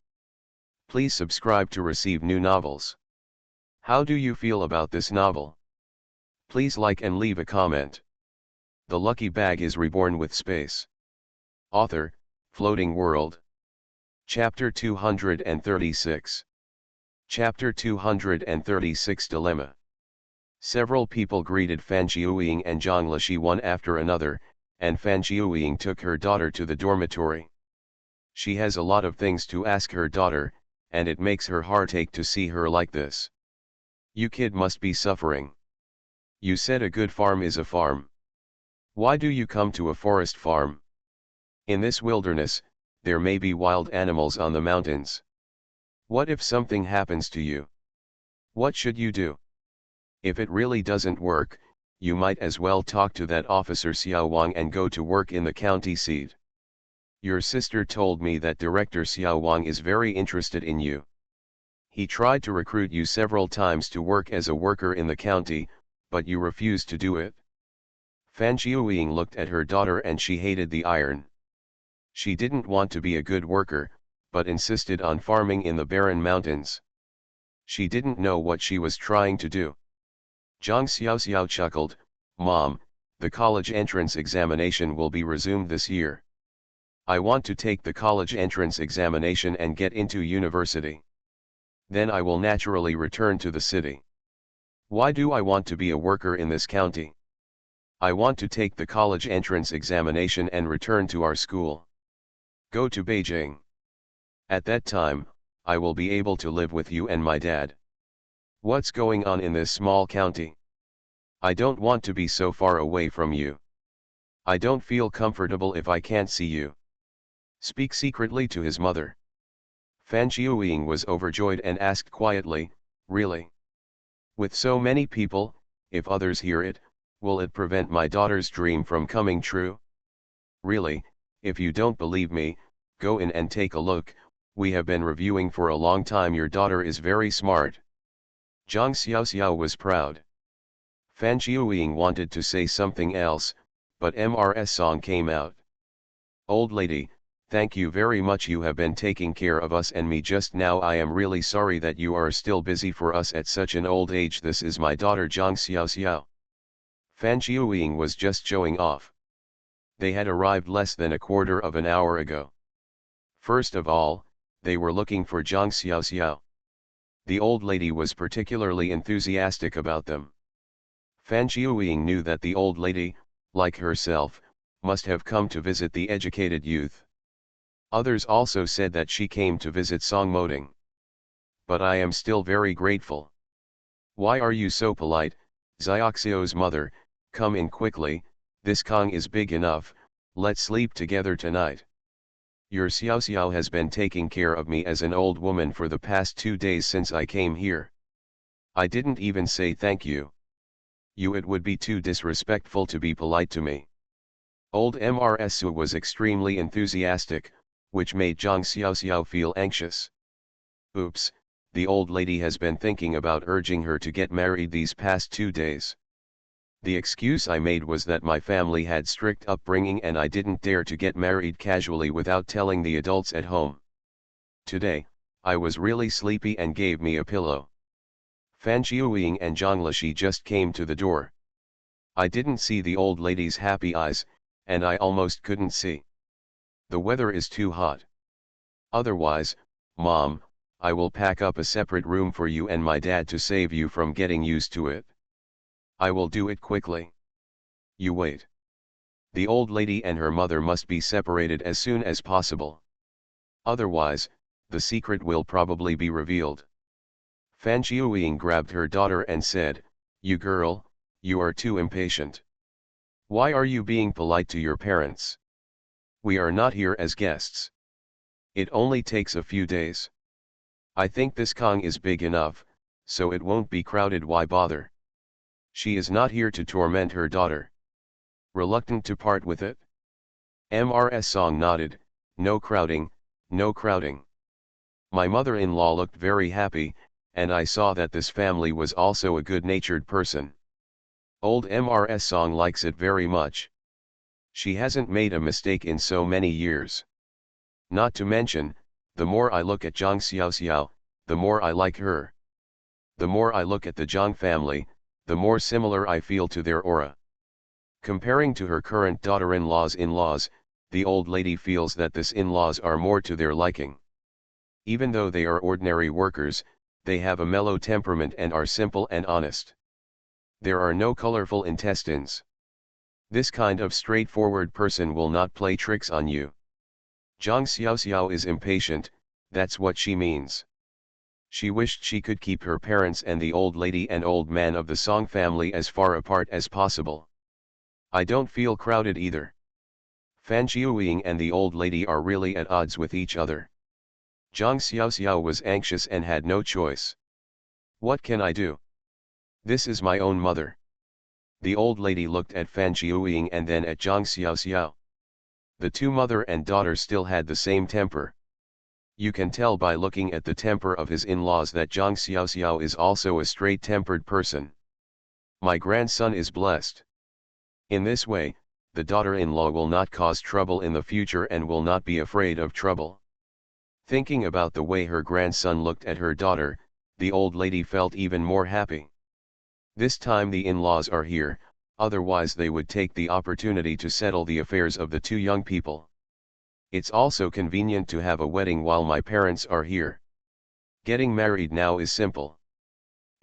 Please subscribe to receive new novels. How do you feel about this novel? Please like and leave a comment. The Lucky Bag is Reborn with Space. Author, Floating World. Chapter 236. Chapter 236 Dilemma. Several people greeted Fan Xiuying and Zhang Lishi one after another, and Fan Xiuying took her daughter to the dormitory. She has a lot of things to ask her daughter, and it makes her heart ache to see her like this. You kid must be suffering. You said a good farm is a farm. Why do you come to a forest farm? In this wilderness, there may be wild animals on the mountains. What if something happens to you? What should you do? If it really doesn't work, you might as well talk to that officer Xiao Wang and go to work in the county seat. Your sister told me that Director Xiao Wang is very interested in you. He tried to recruit you several times to work as a worker in the county, but you refused to do it. Fan Xiuying looked at her daughter and she hated the iron. She didn't want to be a good worker, but insisted on farming in the barren mountains. She didn't know what she was trying to do. Zhang Xiaoxiao chuckled, Mom, the college entrance examination will be resumed this year. I want to take the college entrance examination and get into university. Then I will naturally return to the city. Why do I want to be a worker in this county? I want to take the college entrance examination and return to our school. Go to Beijing. At that time, I will be able to live with you and my dad. What's going on in this small county? I don't want to be so far away from you. I don't feel comfortable if I can't see you. Speak secretly to his mother. Fan Xiuying was overjoyed and asked quietly, Really? With so many people, if others hear it, will it prevent my daughter's dream from coming true? Really, if you don't believe me, go in and take a look, we have been reviewing for a long time. Your daughter is very smart. Zhang Xiaoxiao was proud. Fan Xiuying wanted to say something else, but Mrs. Song came out. Old lady, thank you very much. You have been taking care of us and me just now. I am really sorry that you are still busy for us at such an old age. This is my daughter Zhang Xiaoxiao. Fan Xiuying was just showing off. They had arrived less than a quarter of an hour ago. First of all, they were looking for Zhang Xiaoxiao. The old lady was particularly enthusiastic about them. Fan Jiuying knew that the old lady, like herself, must have come to visit the educated youth. Others also said that she came to visit Song Moding. But I am still very grateful. Why are you so polite, Xiaoxiao's mother? Come in quickly, this Kong is big enough, let's sleep together tonight. Your Xiaoxiao has been taking care of me as an old woman for the past 2 days since I came here. I didn't even say thank you. It would be too disrespectful to be polite to me. Old Mrsu was extremely enthusiastic, which made Zhang Xiaoxiao feel anxious. Oops, the old lady has been thinking about urging her to get married these past 2 days. The excuse I made was that my family had strict upbringing and I didn't dare to get married casually without telling the adults at home. Today, I was really sleepy and gave me a pillow. Fan Jiuying and Zhang Lishi just came to the door. I didn't see the old lady's happy eyes, and I almost couldn't see. The weather is too hot. Otherwise, Mom, I will pack up a separate room for you and my dad to save you from getting used to it. I will do it quickly. You wait. The old lady and her mother must be separated as soon as possible. Otherwise, the secret will probably be revealed. Fan Jiuying grabbed her daughter and said, "You girl, you are too impatient. Why are you being polite to your parents? We are not here as guests. It only takes a few days. I think this Kong is big enough, so it won't be crowded. Why bother?" She is not here to torment her daughter. Reluctant to part with it? Mrs. Song nodded, "No crowding, no crowding." My mother-in-law looked very happy, and I saw that this family was also a good-natured person. Old Mrs. Song likes it very much. She hasn't made a mistake in so many years. Not to mention, the more I look at Zhang Xiaoxiao, the more I like her. The more I look at the Zhang family, the more similar I feel to their aura. Comparing to her current daughter-in-laws, the old lady feels that this in-laws are more to their liking. Even though they are ordinary workers, they have a mellow temperament and are simple and honest. There are no colorful intestines. This kind of straightforward person will not play tricks on you. Zhang Xiaoxiao is impatient, that's what she means. She wished she could keep her parents and the old lady and old man of the Song family as far apart as possible. I don't feel crowded either. Fan Jiuying and the old lady are really at odds with each other. Zhang Xiaoxiao was anxious and had no choice. What can I do? This is my own mother. The old lady looked at Fan Jiuying and then at Zhang Xiaoxiao. The two mother and daughter still had the same temper. You can tell by looking at the temper of his in-laws that Zhang Xiaoxiao is also a straight-tempered person. My grandson is blessed. In this way, the daughter-in-law will not cause trouble in the future and will not be afraid of trouble. Thinking about the way her grandson looked at her daughter, the old lady felt even more happy. This time the in-laws are here, otherwise they would take the opportunity to settle the affairs of the two young people. It's also convenient to have a wedding while my parents are here. Getting married now is simple.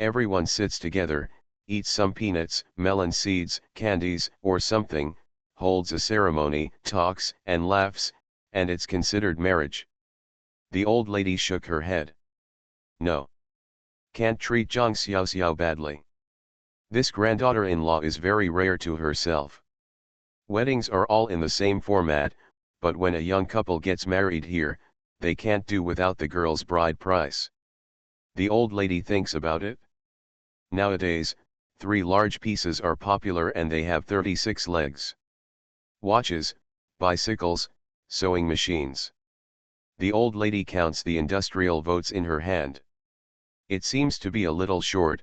Everyone sits together, eats some peanuts, melon seeds, candies, or something, holds a ceremony, talks, and laughs, and it's considered marriage. The old lady shook her head. No. Can't treat Zhang Xiaoxiao badly. This granddaughter-in-law is very rare to herself. Weddings are all in the same format, but when a young couple gets married here, they can't do without the girl's bride price. The old lady thinks about it. Nowadays, 3 large pieces are popular and they have 36 legs. Watches, bicycles, sewing machines. The old lady counts the industrial votes in her hand. It seems to be a little short,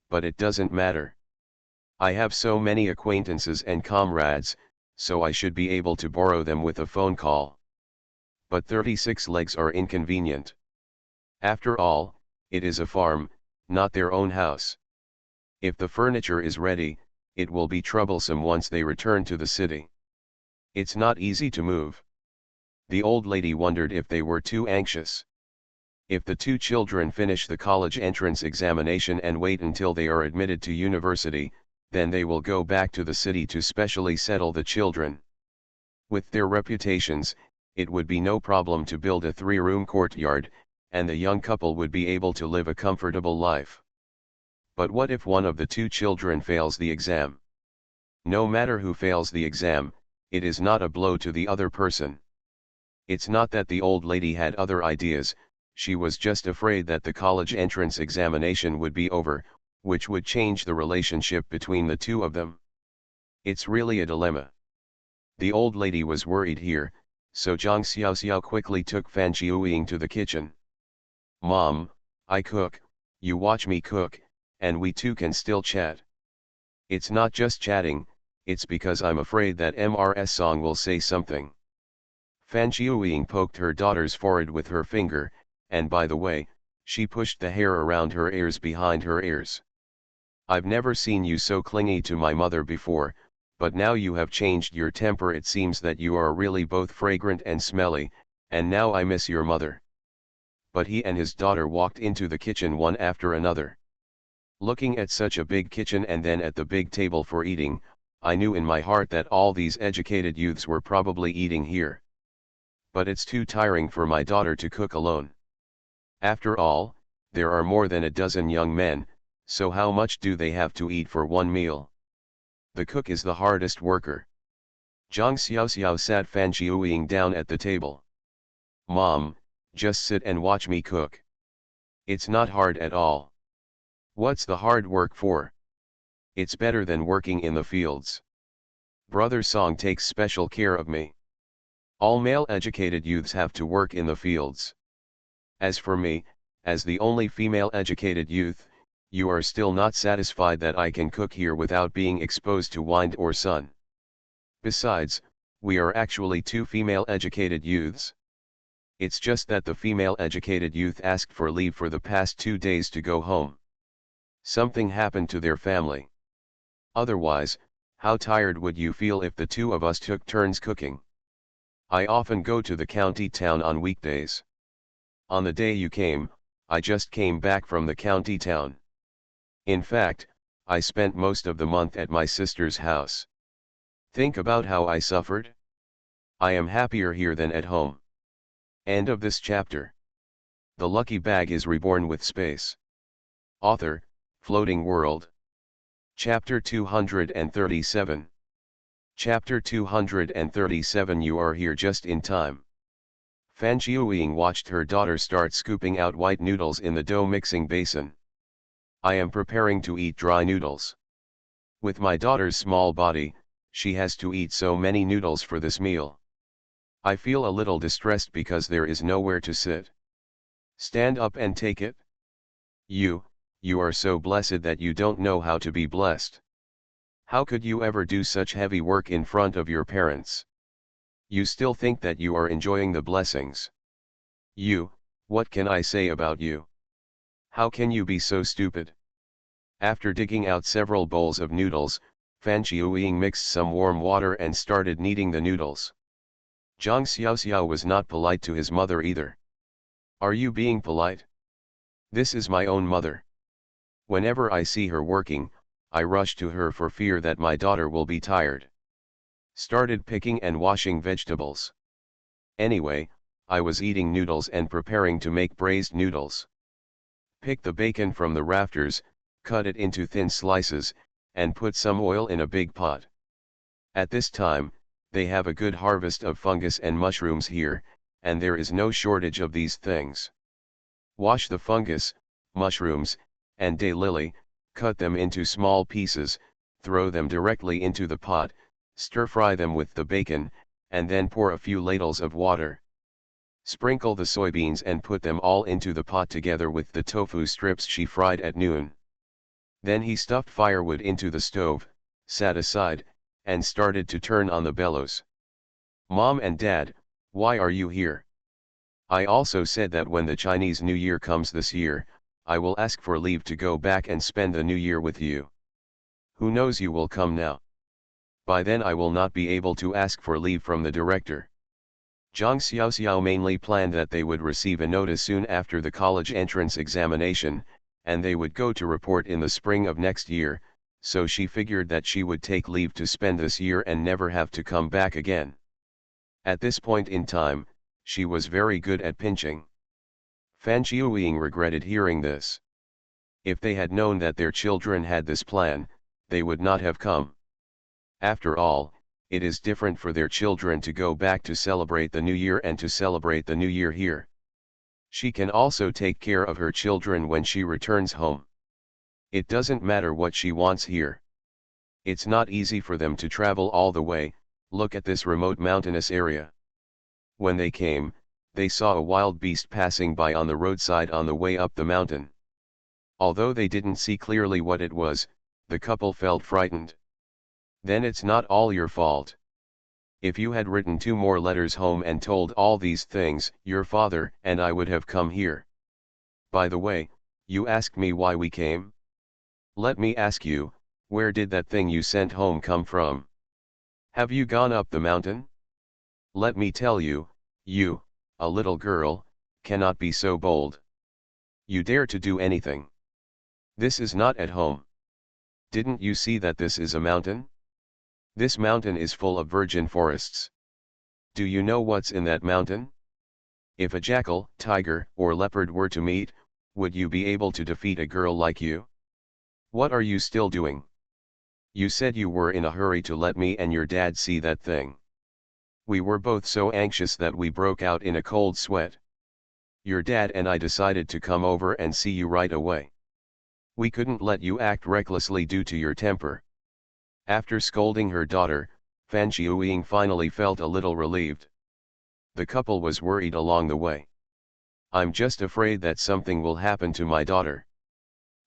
but it doesn't matter. I have so many acquaintances and comrades, so I should be able to borrow them with a phone call. But 36 legs are inconvenient. After all, it is a farm, not their own house. If the furniture is ready, it will be troublesome once they return to the city. It's not easy to move. The old lady wondered if they were too anxious. If the two children finish the college entrance examination and wait until they are admitted to university, then they will go back to the city to specially settle the children. With their reputations, it would be no problem to build a 3-room courtyard, and the young couple would be able to live a comfortable life. But what if one of the two children fails the exam? No matter who fails the exam, it is not a blow to the other person. It's not that the old lady had other ideas, she was just afraid that the college entrance examination would be over, which would change the relationship between the two of them. It's really a dilemma. The old lady was worried here, so Zhang Xiaoxiao quickly took Fan Qiuying to the kitchen. "Mom, I cook, you watch me cook, and we two can still chat." "It's not just chatting, it's because I'm afraid that Mrs. Song will say something." Fan Qiuying poked her daughter's forehead with her finger, and by the way, she pushed the hair around her ears behind her ears. "I've never seen you so clingy to my mother before, but now you have changed your temper. It seems that you are really both fragrant and smelly, and now I miss your mother." But he and his daughter walked into the kitchen one after another. Looking at such a big kitchen and then at the big table for eating, I knew in my heart that all these educated youths were probably eating here. But it's too tiring for my daughter to cook alone. After all, there are more than a dozen young men, so how much do they have to eat for one meal? The cook is the hardest worker. Zhang Xiaoxiao sat Fan Qiuying down at the table. "Mom, just sit and watch me cook. It's not hard at all." "What's the hard work for? It's better than working in the fields. Brother Song takes special care of me. All male educated youths have to work in the fields. As for me, as the only female educated youth, you are still not satisfied that I can cook here without being exposed to wind or sun. Besides, we are actually two female educated youths. It's just that the female educated youth asked for leave for the past 2 days to go home. Something happened to their family. Otherwise, how tired would you feel if the two of us took turns cooking? I often go to the county town on weekdays. On the day you came, I just came back from the county town. In fact, I spent most of the month at my sister's house. Think about how I suffered. I am happier here than at home." End of this chapter. The lucky bag is reborn with space. Author, Floating World. Chapter 237. Chapter 237. You are here just in time. Fan Qiuying watched her daughter start scooping out white noodles in the dough mixing basin. "I am preparing to eat dry noodles. With my daughter's small body, she has to eat so many noodles for this meal. I feel a little distressed because there is nowhere to sit. Stand up and take it. You are so blessed that you don't know how to be blessed. How could you ever do such heavy work in front of your parents? You still think that you are enjoying the blessings. What can I say about you? How can you be so stupid?" After digging out several bowls of noodles, Fan Qiuying mixed some warm water and started kneading the noodles. Zhang Xiaoxiao was not polite to his mother either. "Are you being polite? This is my own mother. Whenever I see her working, I rush to her for fear that my daughter will be tired. Started picking and washing vegetables. Anyway, I was eating noodles and preparing to make braised noodles. Pick the bacon from the rafters, cut it into thin slices, and put some oil in a big pot. At this time, they have a good harvest of fungus and mushrooms here, and there is no shortage of these things. Wash the fungus, mushrooms, and daylily, cut them into small pieces, throw them directly into the pot, stir-fry them with the bacon, and then pour a few ladles of water. Sprinkle the soybeans and put them all into the pot together with the tofu strips she fried at noon. Then he stuffed firewood into the stove, sat aside, and started to turn on the bellows. "Mom and Dad, why are you here? I also said that when the Chinese New Year comes this year, I will ask for leave to go back and spend the New Year with you. Who knows, you will come now. By then I will not be able to ask for leave from the director. Zhang Xiaoxiao mainly planned that they would receive a notice soon after the college entrance examination, and they would go to report in the spring of next year, so she figured that she would take leave to spend this year and never have to come back again. At this point in time, she was very good at pinching. Fan Qiuying regretted hearing this. If they had known that their children had this plan, they would not have come. After all, it is different for their children to go back to celebrate the new year and to celebrate the new year here. She can also take care of her children when she returns home. It doesn't matter what she wants here. It's not easy for them to travel all the way. Look at this remote mountainous area. When they came, they saw a wild beast passing by on the roadside on the way up the mountain. Although they didn't see clearly what it was, the couple felt frightened. Then it's not all your fault. If you had written 2 more letters home and told all these things, your father and I would have come here. By the way, you asked me why we came? Let me ask you, where did that thing you sent home come from? Have you gone up the mountain? Let me tell you, you, a little girl, cannot be so bold. You dare to do anything. This is not at home. Didn't you see that this is a mountain? This mountain is full of virgin forests. Do you know what's in that mountain? If a jackal, tiger, or leopard were to meet, would you be able to defeat a girl like you? What are you still doing? You said you were in a hurry to let me and your dad see that thing. We were both so anxious that we broke out in a cold sweat. Your dad and I decided to come over and see you right away. We couldn't let you act recklessly due to your temper. After scolding her daughter, Fan Qiuying finally felt a little relieved. The couple was worried along the way. I'm just afraid that something will happen to my daughter.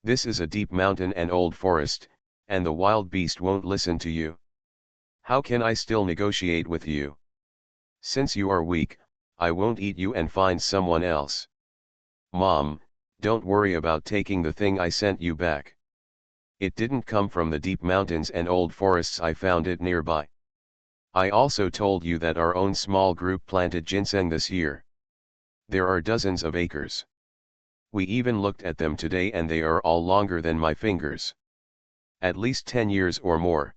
This is a deep mountain and old forest, and the wild beast won't listen to you. How can I still negotiate with you? Since you are weak, I won't eat you and find someone else. Mom, don't worry about taking the thing I sent you back. It didn't come from the deep mountains and old forests, I found it nearby. I also told you that our own small group planted ginseng this year. There are dozens of acres. We even looked at them today and they are all longer than my fingers. At least 10 years or more.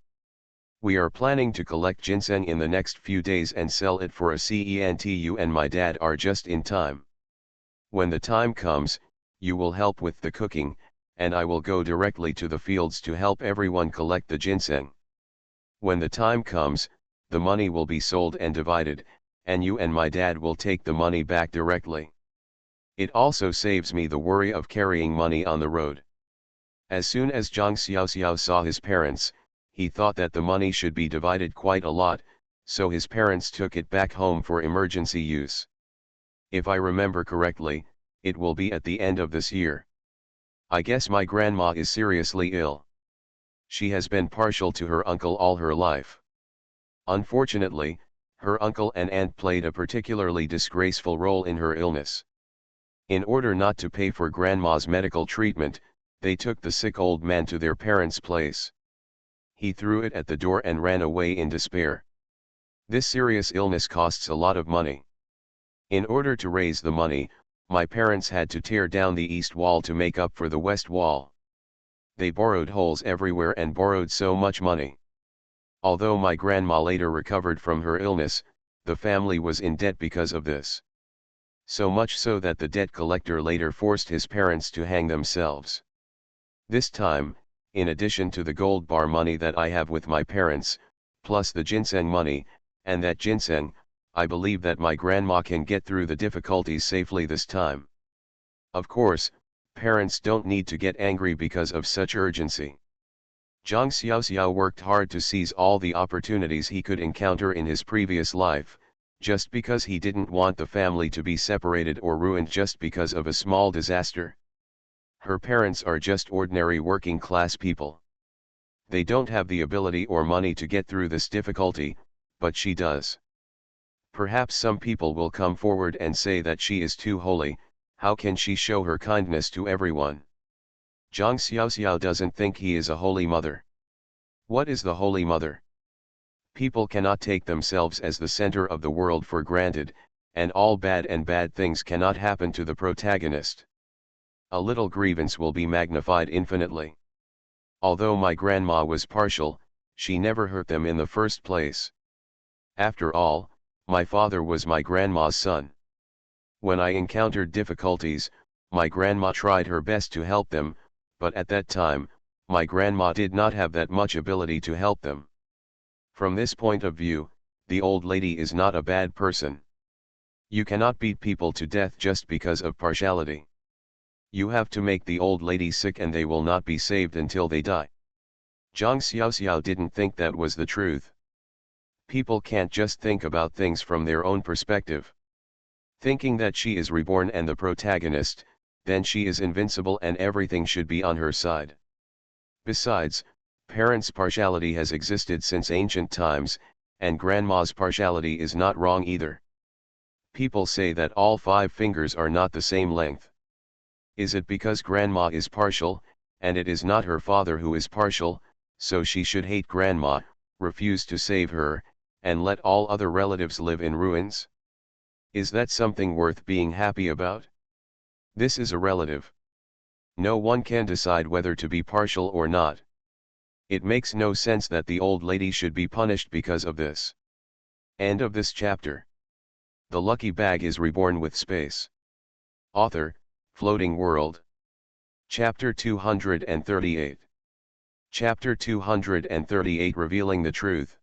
We are planning to collect ginseng in the next few days and sell it for a cent. You and my dad are just in time. When the time comes, you will help with the cooking, and I will go directly to the fields to help everyone collect the ginseng. When the time comes, the money will be sold and divided, and you and my dad will take the money back directly. It also saves me the worry of carrying money on the road. As soon as Zhang Xiaoxiao saw his parents, he thought that the money should be divided quite a lot, so his parents took it back home for emergency use. If I remember correctly, it will be at the end of this year. I guess my grandma is seriously ill. She has been partial to her uncle all her life. Unfortunately, her uncle and aunt played a particularly disgraceful role in her illness. In order not to pay for grandma's medical treatment, they took the sick old man to their parents' place. He threw it at the door and ran away in despair. This serious illness costs a lot of money. In order to raise the money, my parents had to tear down the east wall to make up for the west wall. They borrowed holes everywhere and borrowed so much money. Although my grandma later recovered from her illness, the family was in debt because of this. So much so that the debt collector later forced his parents to hang themselves. This time, in addition to the gold bar money that I have with my parents, plus the ginseng money, and that ginseng, I believe that my grandma can get through the difficulties safely this time. Of course, parents don't need to get angry because of such urgency. Zhang Xiaoxiao worked hard to seize all the opportunities he could encounter in his previous life, just because he didn't want the family to be separated or ruined just because of a small disaster. Her parents are just ordinary working class people. They don't have the ability or money to get through this difficulty, but she does. Perhaps some people will come forward and say that she is too holy. How can she show her kindness to everyone? Zhang Xiaoxiao doesn't think he is a holy mother. What is the holy mother? People cannot take themselves as the center of the world for granted, and all bad things cannot happen to the protagonist. A little grievance will be magnified infinitely. Although my grandma was partial, she never hurt them in the first place. After all, my father was my grandma's son. When I encountered difficulties, my grandma tried her best to help them, but at that time, my grandma did not have that much ability to help them. From this point of view, the old lady is not a bad person. You cannot beat people to death just because of partiality. You have to make the old lady sick and they will not be saved until they die. Zhang Xiaoxiao didn't think that was the truth. People can't just think about things from their own perspective. Thinking that she is reborn and the protagonist, then she is invincible and everything should be on her side. Besides, parents' partiality has existed since ancient times, and grandma's partiality is not wrong either. People say that all 5 fingers are not the same length. Is it because grandma is partial, and it is not her father who is partial, so she should hate grandma, refuse to save her, and let all other relatives live in ruins? Is that something worth being happy about? This is a relative. No one can decide whether to be partial or not. It makes no sense that the old lady should be punished because of this. End of this chapter. The lucky bag is reborn with space. Author, Floating World. Chapter 238. Chapter 238 Revealing the Truth.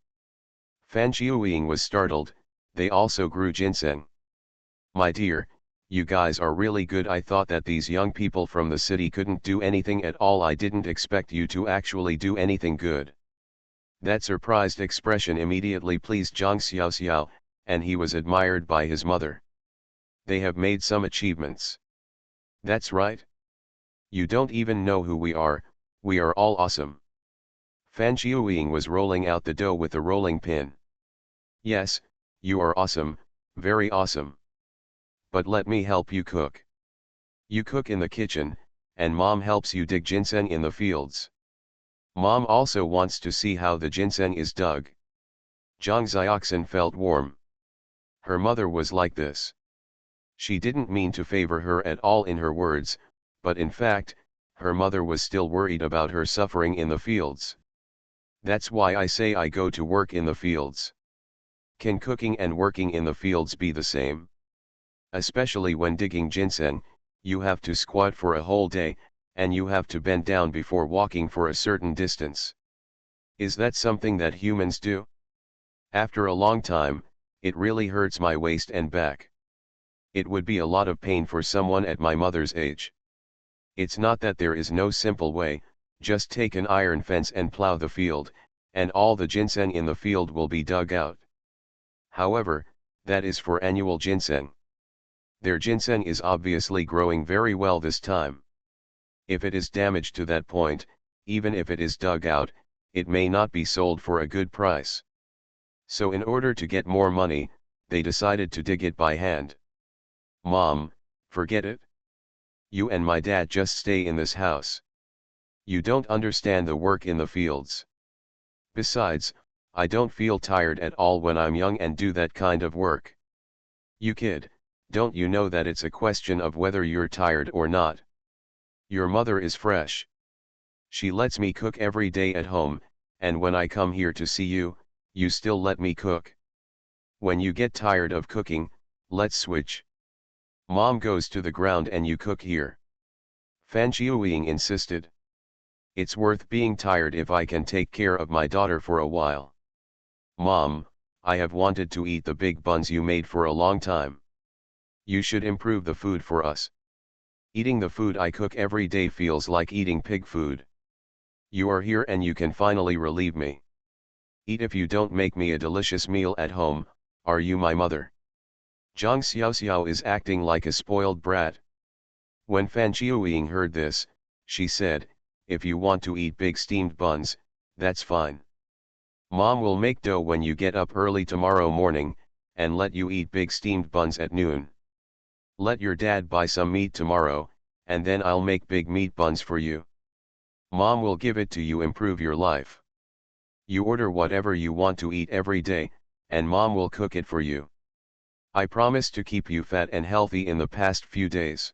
Fan Qiuying was startled. They also grew ginseng. My dear, you guys are really good. I thought that these young people from the city couldn't do anything at all. I didn't expect you to actually do anything good. That surprised expression immediately pleased Zhang Xiaoxiao, and he was admired by his mother. They have made some achievements. That's right. You don't even know who we are all awesome. Fan Qiuying was rolling out the dough with a rolling pin. Yes, you are awesome, very awesome. But let me help you cook. You cook in the kitchen, and mom helps you dig ginseng in the fields. Mom also wants to see how the ginseng is dug. Zhang Xiaoxin felt warm. Her mother was like this. She didn't mean to favor her at all in her words, but in fact, her mother was still worried about her suffering in the fields. That's why I say I go to work in the fields. Can cooking and working in the fields be the same? Especially when digging ginseng, you have to squat for a whole day, and you have to bend down before walking for a certain distance. Is that something that humans do? After a long time, it really hurts my waist and back. It would be a lot of pain for someone at my mother's age. It's not that there is no simple way, just take an iron fence and plow the field, and all the ginseng in the field will be dug out. However, that is for annual ginseng. Their ginseng is obviously growing very well this time. If it is damaged to that point, even if it is dug out, it may not be sold for a good price. So in order to get more money, they decided to dig it by hand. Mom, forget it. You and my dad just stay in this house. You don't understand the work in the fields. Besides, I don't feel tired at all when I'm young and do that kind of work. You kid, don't you know that it's a question of whether you're tired or not? Your mother is fresh. She lets me cook every day at home, and when I come here to see you, you still let me cook. When you get tired of cooking, let's switch. Mom goes to the ground and you cook here. Fan Qiuying insisted. It's worth being tired if I can take care of my daughter for a while. Mom, I have wanted to eat the big buns you made for a long time. You should improve the food for us. Eating the food I cook every day feels like eating pig food. You are here and you can finally relieve me. Eat if you don't make me a delicious meal at home, are you my mother? Zhang Xiaoxiao is acting like a spoiled brat. When Fan Qiuying heard this, she said, if you want to eat big steamed buns, that's fine. Mom will make dough when you get up early tomorrow morning, and let you eat big steamed buns at noon. Let your dad buy some meat tomorrow, and then I'll make big meat buns for you. Mom will give it to you. Improve your life. You order whatever you want to eat every day, and mom will cook it for you. I promise to keep you fat and healthy in the past few days.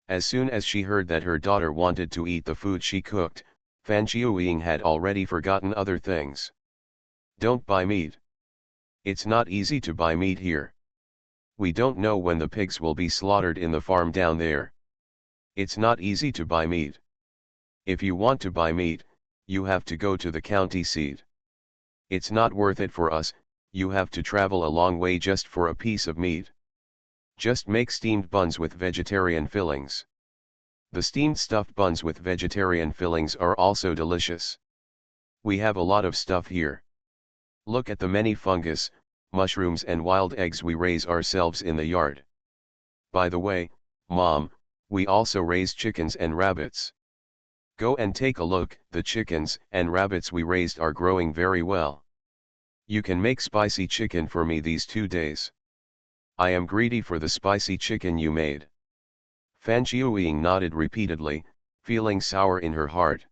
As soon as she heard that her daughter wanted to eat the food she cooked, Fan Qiuying had already forgotten other things. Don't buy meat. It's not easy to buy meat here. We don't know when the pigs will be slaughtered in the farm down there. It's not easy to buy meat. If you want to buy meat, you have to go to the county seat. It's not worth it for us, you have to travel a long way just for a piece of meat. Just make steamed buns with vegetarian fillings. The steamed stuffed buns with vegetarian fillings are also delicious. We have a lot of stuff here. Look at the many fungus, mushrooms and wild eggs we raise ourselves in the yard. By the way, Mom, we also raise chickens and rabbits. Go and take a look, the chickens and rabbits we raised are growing very well. You can make spicy chicken for me these 2 days. I am greedy for the spicy chicken you made. Fan Qiuying nodded repeatedly, feeling sour in her heart.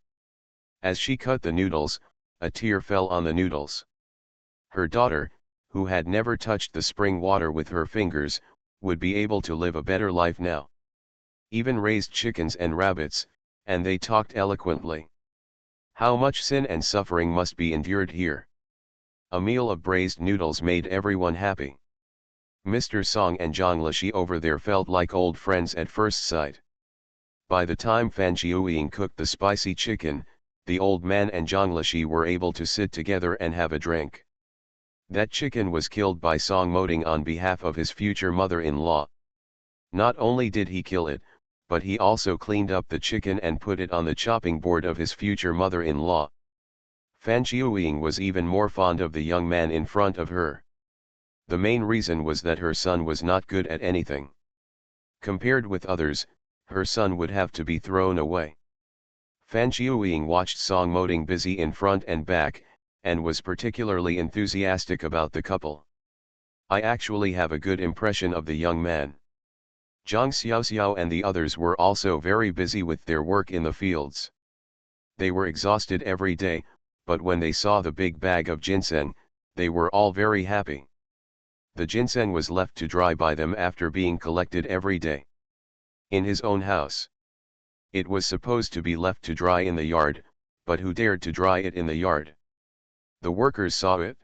As she cut the noodles, a tear fell on the noodles. Her daughter, who had never touched the spring water with her fingers, would be able to live a better life now. Even raised chickens and rabbits, and they talked eloquently. How much sin and suffering must be endured here. A meal of braised noodles made everyone happy. Mr. Song and Zhang Lishi over there felt like old friends at first sight. By the time Fan Qiuying cooked the spicy chicken, the old man and Zhang Lishi were able to sit together and have a drink. That chicken was killed by Song Moding on behalf of his future mother-in-law. Not only did he kill it, but he also cleaned up the chicken and put it on the chopping board of his future mother-in-law. Fan Qiuying was even more fond of the young man in front of her. The main reason was that her son was not good at anything. Compared with others, her son would have to be thrown away. Fan Qiuying watched Song Moding busy in front and back, and was particularly enthusiastic about the couple. I actually have a good impression of the young man. Zhang Xiaoxiao and the others were also very busy with their work in the fields. They were exhausted every day, but when they saw the big bag of ginseng, they were all very happy. The ginseng was left to dry by them after being collected every day. In his own house. It was supposed to be left to dry in the yard, but who dared to dry it in the yard? The workers saw it.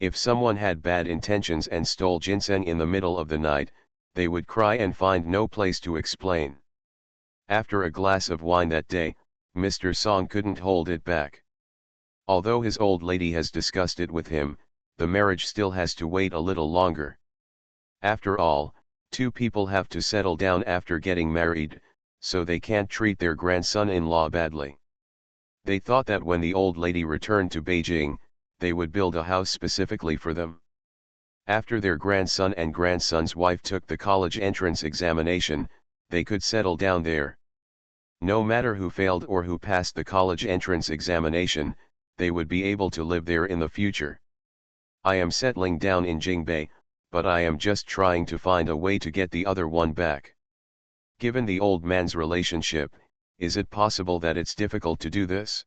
If someone had bad intentions and stole ginseng in the middle of the night, they would cry and find no place to explain. After a glass of wine that day, Mr. Song couldn't hold it back. Although his old lady has discussed it with him, the marriage still has to wait a little longer. After all, 2 people have to settle down after getting married, so they can't treat their grandson-in-law badly. They thought that when the old lady returned to Beijing, they would build a house specifically for them. After their grandson and grandson's wife took the college entrance examination, they could settle down there. No matter who failed or who passed the college entrance examination, they would be able to live there in the future. I am settling down in Jingbei, but I am just trying to find a way to get the other one back. Given the old man's relationship, is it possible that it's difficult to do this?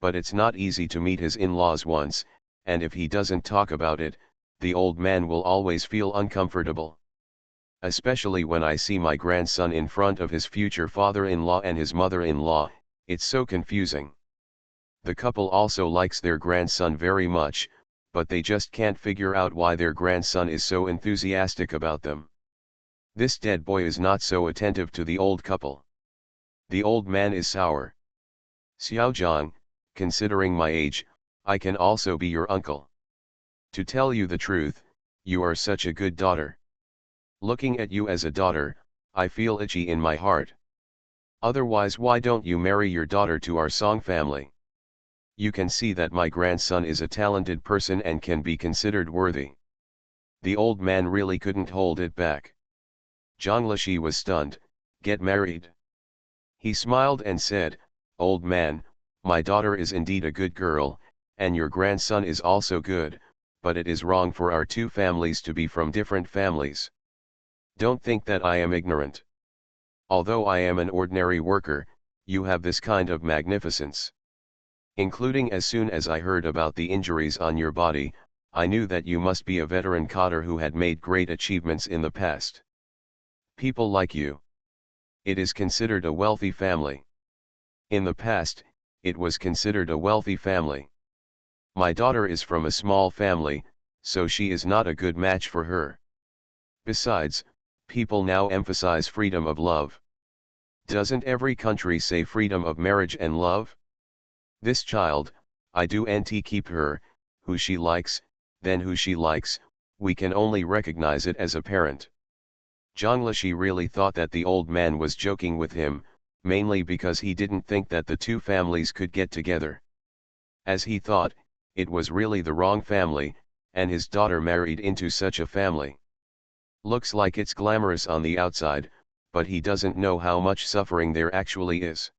But it's not easy to meet his in-laws once, and if he doesn't talk about it, the old man will always feel uncomfortable. Especially when I see my grandson in front of his future father-in-law and his mother-in-law, it's so confusing. The couple also likes their grandson very much, but they just can't figure out why their grandson is so enthusiastic about them. This dead boy is not so attentive to the old couple. The old man is sour. Xiaozhang, considering my age, I can also be your uncle. To tell you the truth, you are such a good daughter. Looking at you as a daughter, I feel itchy in my heart. Otherwise, why don't you marry your daughter to our Song family? You can see that my grandson is a talented person and can be considered worthy. The old man really couldn't hold it back. Zhang Lishi was stunned. Get married? He smiled and said, Old man, my daughter is indeed a good girl, and your grandson is also good, but it is wrong for our 2 families to be from different families. Don't think that I am ignorant. Although I am an ordinary worker, you have this kind of magnificence. including as soon as I heard about the injuries on your body, I knew that you must be a veteran coder who had made great achievements in the past. People like you. It is considered a wealthy family. In the past, it was considered a wealthy family. My daughter is from a small family, so she is not a good match for her. Besides, people now emphasize freedom of love. Doesn't every country say freedom of marriage and love? This child, I do nt keep her, who she likes, then who she likes, we can only recognize it as a parent. Zhongli really thought that the old man was joking with him, mainly because he didn't think that the two families could get together. As he thought, it was really the wrong family, and his daughter married into such a family. Looks like it's glamorous on the outside, but he doesn't know how much suffering there actually is.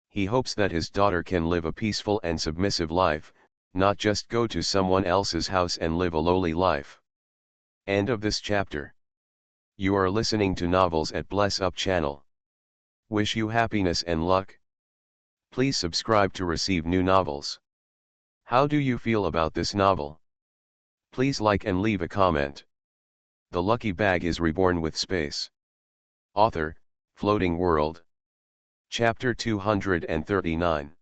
He hopes that his daughter can live a peaceful and submissive life, not just go to someone else's house and live a lowly life. End of this chapter. You are listening to Novels at Bless Up channel. Wish you happiness and luck. Please subscribe to receive new novels. How do you feel about this novel? Please like and leave a comment. The lucky bag is reborn with space. Author, Floating World. Chapter 239.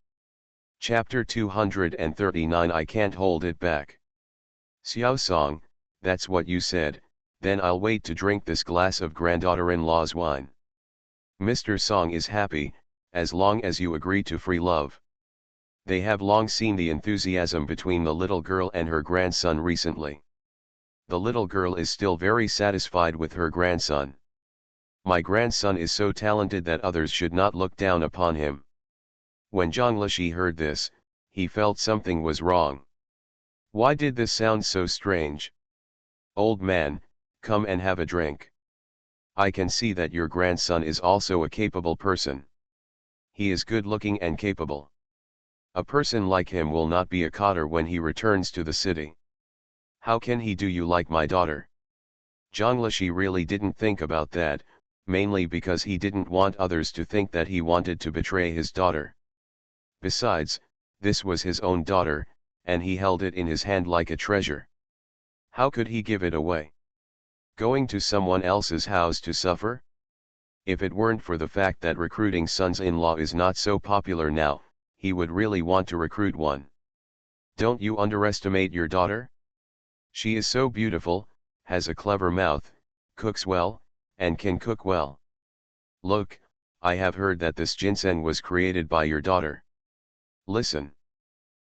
Chapter 239 I Can't Hold It Back. Xiao Song, that's what you said, then I'll wait to drink this glass of granddaughter-in-law's wine. Mr. Song is happy, as long as you agree to free love. They have long seen the enthusiasm between the little girl and her grandson recently. The little girl is still very satisfied with her grandson. My grandson is so talented that others should not look down upon him. When Zhongli heard this, he felt something was wrong. Why did this sound so strange? Old man, come and have a drink. I can see that your grandson is also a capable person. He is good looking and capable. A person like him will not be a cotter when he returns to the city. How can he do you like my daughter? Zhongli really didn't think about that, mainly because he didn't want others to think that he wanted to betray his daughter. Besides, this was his own daughter, and he held it in his hand like a treasure. How could he give it away? Going to someone else's house to suffer? If it weren't for the fact that recruiting sons-in-law is not so popular now, he would really want to recruit one. Don't you underestimate your daughter? She is so beautiful, has a clever mouth, cooks well, and can cook well. Look, I have heard that this ginseng was created by your daughter. Listen.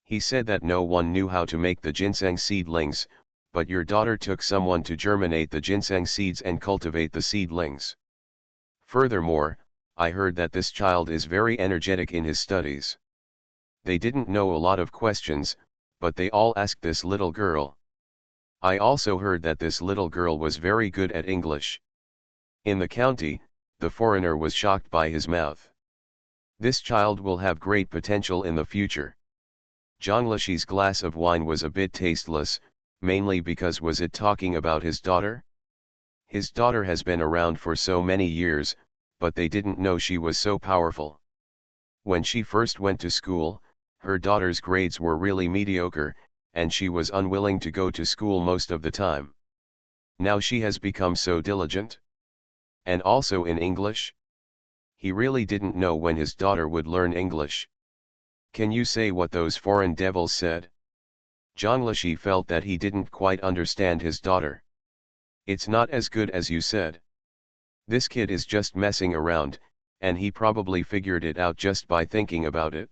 He said that no one knew how to make the ginseng seedlings, but your daughter took someone to germinate the ginseng seeds and cultivate the seedlings. Furthermore, I heard that this child is very energetic in his studies. They didn't know a lot of questions, but they all asked this little girl. I also heard that this little girl was very good at English. In the county, the foreigner was shocked by his mouth. This child will have great potential in the future. Zhonglishi's glass of wine was a bit tasteless, mainly because was it talking about his daughter? His daughter has been around for so many years, but they didn't know she was so powerful. When she first went to school, her daughter's grades were really mediocre, and she was unwilling to go to school most of the time. Now she has become so diligent. And also in English? He really didn't know when his daughter would learn English. Can you say what those foreign devils said? Zhongli felt that he didn't quite understand his daughter. It's not as good as you said. This kid is just messing around, and he probably figured it out just by thinking about it.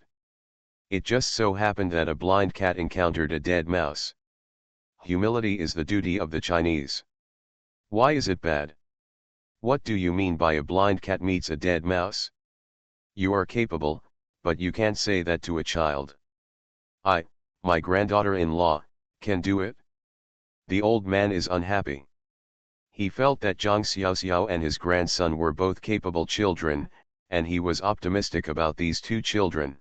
It just so happened that a blind cat encountered a dead mouse. Humility is the duty of the Chinese. Why is it bad? What do you mean by a blind cat meets a dead mouse? You are capable, but you can't say that to a child. My granddaughter-in-law, can do it? The old man is unhappy. He felt that Zhang Xiaoxiao and his grandson were both capable children, and he was optimistic about these two children.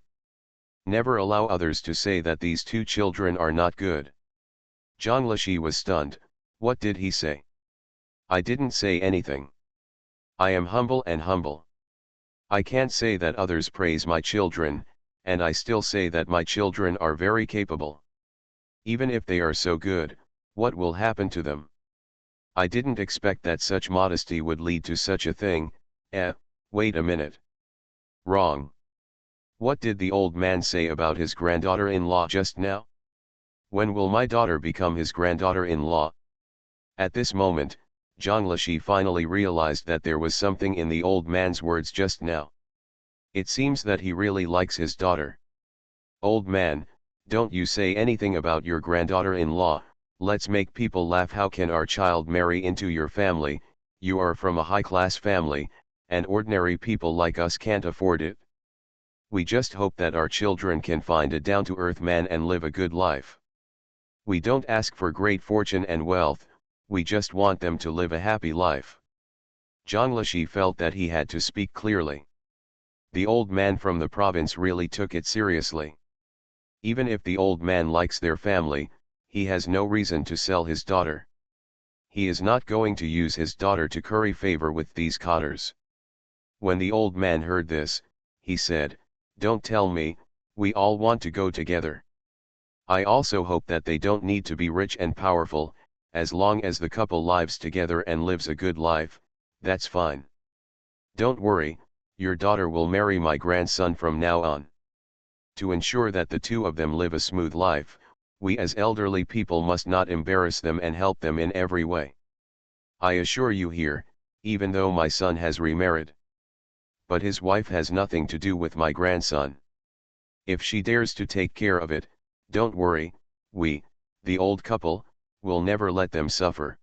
Never allow others to say that these two children are not good. Zhongli was stunned. What did he say? I didn't say anything. I am humble and humble. I can't say that others praise my children, and I still say that my children are very capable. Even if they are so good, what will happen to them? I didn't expect that such modesty would lead to such a thing. Wait a minute. Wrong. What did the old man say about his granddaughter-in-law just now? When will my daughter become his granddaughter-in-law? At this moment, Zhang finally realized that there was something in the old man's words just now. It seems that he really likes his daughter. Old man, don't you say anything about your granddaughter-in-law, let's make people laugh. How can our child marry into your family? You are from a high-class family, and ordinary people like us can't afford it. We just hope that our children can find a down-to-earth man and live a good life. We don't ask for great fortune and wealth, we just want them to live a happy life. Zhang Lishi felt that he had to speak clearly. The old man from the province really took it seriously. Even if the old man likes their family, he has no reason to sell his daughter. He is not going to use his daughter to curry favor with these cotters. When the old man heard this, he said, "Don't tell me, we all want to go together. I also hope that they don't need to be rich and powerful, as long as the couple lives together and lives a good life, that's fine. Don't worry, your daughter will marry my grandson from now on. To ensure that the two of them live a smooth life, we as elderly people must not embarrass them and help them in every way. I assure you here, even though my son has remarried. But his wife has nothing to do with my grandson. If she dares to take care of it, don't worry, we, the old couple, will never let them suffer."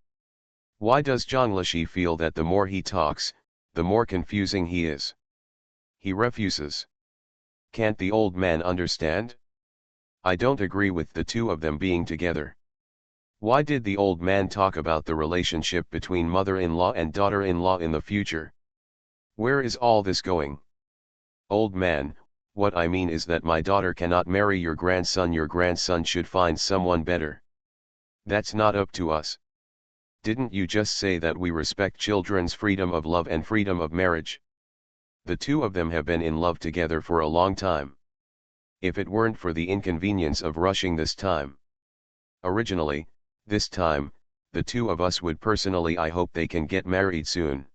Why does Zhang Lishi feel that the more he talks, the more confusing he is? He refuses. Can't the old man understand? I don't agree with the two of them being together. Why did the old man talk about the relationship between mother-in-law and daughter-in-law in the future? Where is all this going? Old man, what I mean is that my daughter cannot marry your grandson. Your grandson should find someone better. That's not up to us. Didn't you just say that we respect children's freedom of love and freedom of marriage? The two of them have been in love together for a long time. If it weren't for the inconvenience of rushing this time. Originally, this time, the two of us would personally. I hope they can get married soon.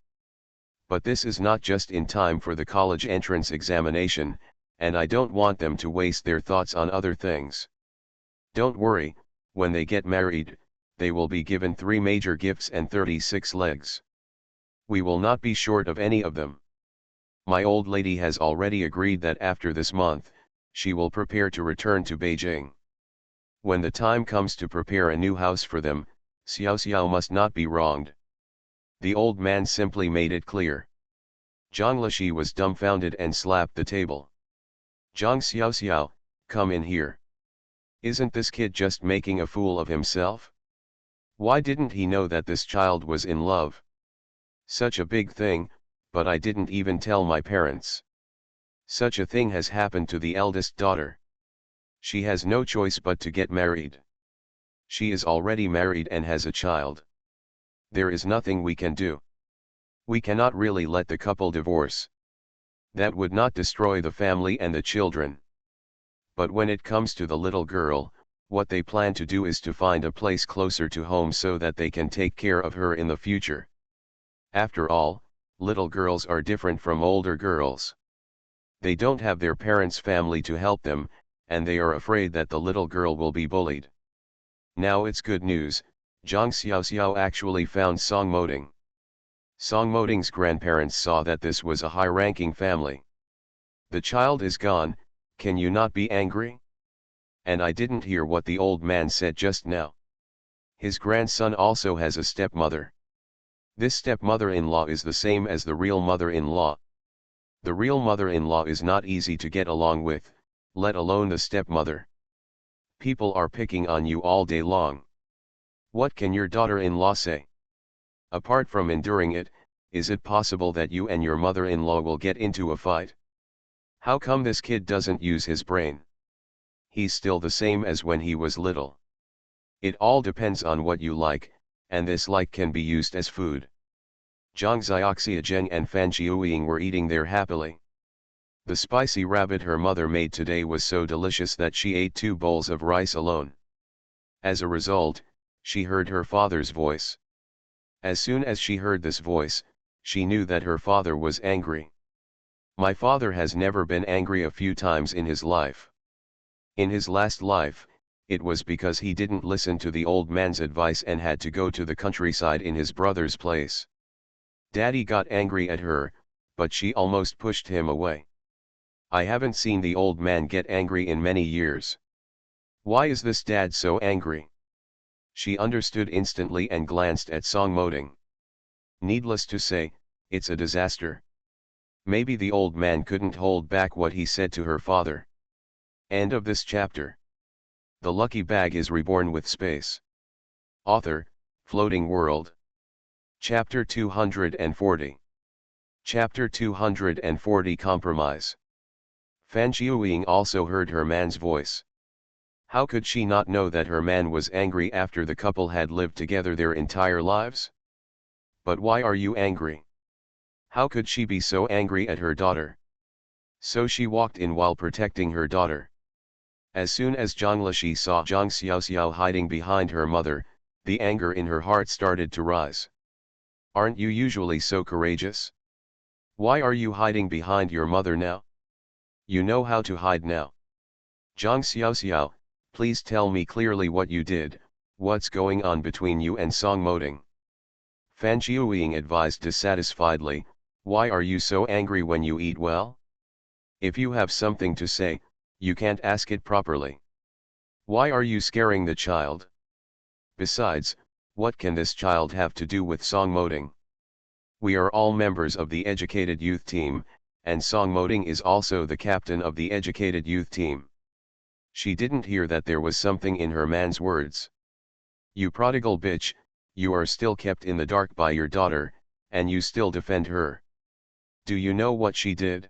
But this is not just in time for the college entrance examination, and I don't want them to waste their thoughts on other things. Don't worry, when they get married, they will be given 3 major gifts and 36 legs. We will not be short of any of them. My old lady has already agreed that after this month, she will prepare to return to Beijing. When the time comes to prepare a new house for them, Xiao Xiao must not be wronged. The old man simply made it clear. Zhang Lishi was dumbfounded and slapped the table. Zhang Xiao Xiao, come in here. Isn't this kid just making a fool of himself? Why didn't he know that this child was in love? Such a big thing, but I didn't even tell my parents. Such a thing has happened to the eldest daughter. She has no choice but to get married. She is already married and has a child. There is nothing we can do. We cannot really let the couple divorce. That would not destroy the family and the children. But when it comes to the little girl, what they plan to do is to find a place closer to home so that they can take care of her in the future. After all, little girls are different from older girls. They don't have their parents' family to help them, and they are afraid that the little girl will be bullied. Now it's good news, Zhang Xiaoxiao actually found Song Moding. Song Moding's grandparents saw that this was a high-ranking family. The child is gone, can you not be angry? And I didn't hear what the old man said just now. His grandson also has a stepmother. This stepmother-in-law is the same as the real mother-in-law. The real mother-in-law is not easy to get along with, let alone the stepmother. People are picking on you all day long. What can your daughter-in-law say? Apart from enduring it, is it possible that you and your mother-in-law will get into a fight? How come this kid doesn't use his brain? He's still the same as when he was little. It all depends on what you like, and this like can be used as food. Zhang Xiaoxia Zheng and Fan Qiuying were eating there happily. The spicy rabbit her mother made today was so delicious that she ate 2 bowls of rice alone. As a result, she heard her father's voice. As soon as she heard this voice, she knew that her father was angry. My father has never been angry a few times in his life. In his last life, it was because he didn't listen to the old man's advice and had to go to the countryside in his brother's place. Daddy got angry at her, but she almost pushed him away. I haven't seen the old man get angry in many years. Why is this dad so angry? She understood instantly and glanced at Song Moding. Needless to say, it's a disaster. Maybe the old man couldn't hold back what he said to her father. End of this chapter. The lucky bag is reborn with space. Author, Floating World. Chapter 240. Chapter 240 Compromise. Fan Qiuying also heard her man's voice. How could she not know that her man was angry after the couple had lived together their entire lives? But why are you angry? How could she be so angry at her daughter? So she walked in while protecting her daughter. As soon as Zhang Lishi saw Zhang Xiaoxiao hiding behind her mother, the anger in her heart started to rise. Aren't you usually so courageous? Why are you hiding behind your mother now? You know how to hide now. Zhang Xiaoxiao, please tell me clearly what you did, what's going on between you and Song Moding. Fan Qiuying advised dissatisfiedly, why are you so angry when you eat well? If you have something to say, you can't ask it properly. Why are you scaring the child? Besides, what can this child have to do with Song Moding? We are all members of the educated youth team, and Song Moding is also the captain of the educated youth team. She didn't hear that there was something in her man's words. You prodigal bitch, you are still kept in the dark by your daughter, and you still defend her. Do you know what she did?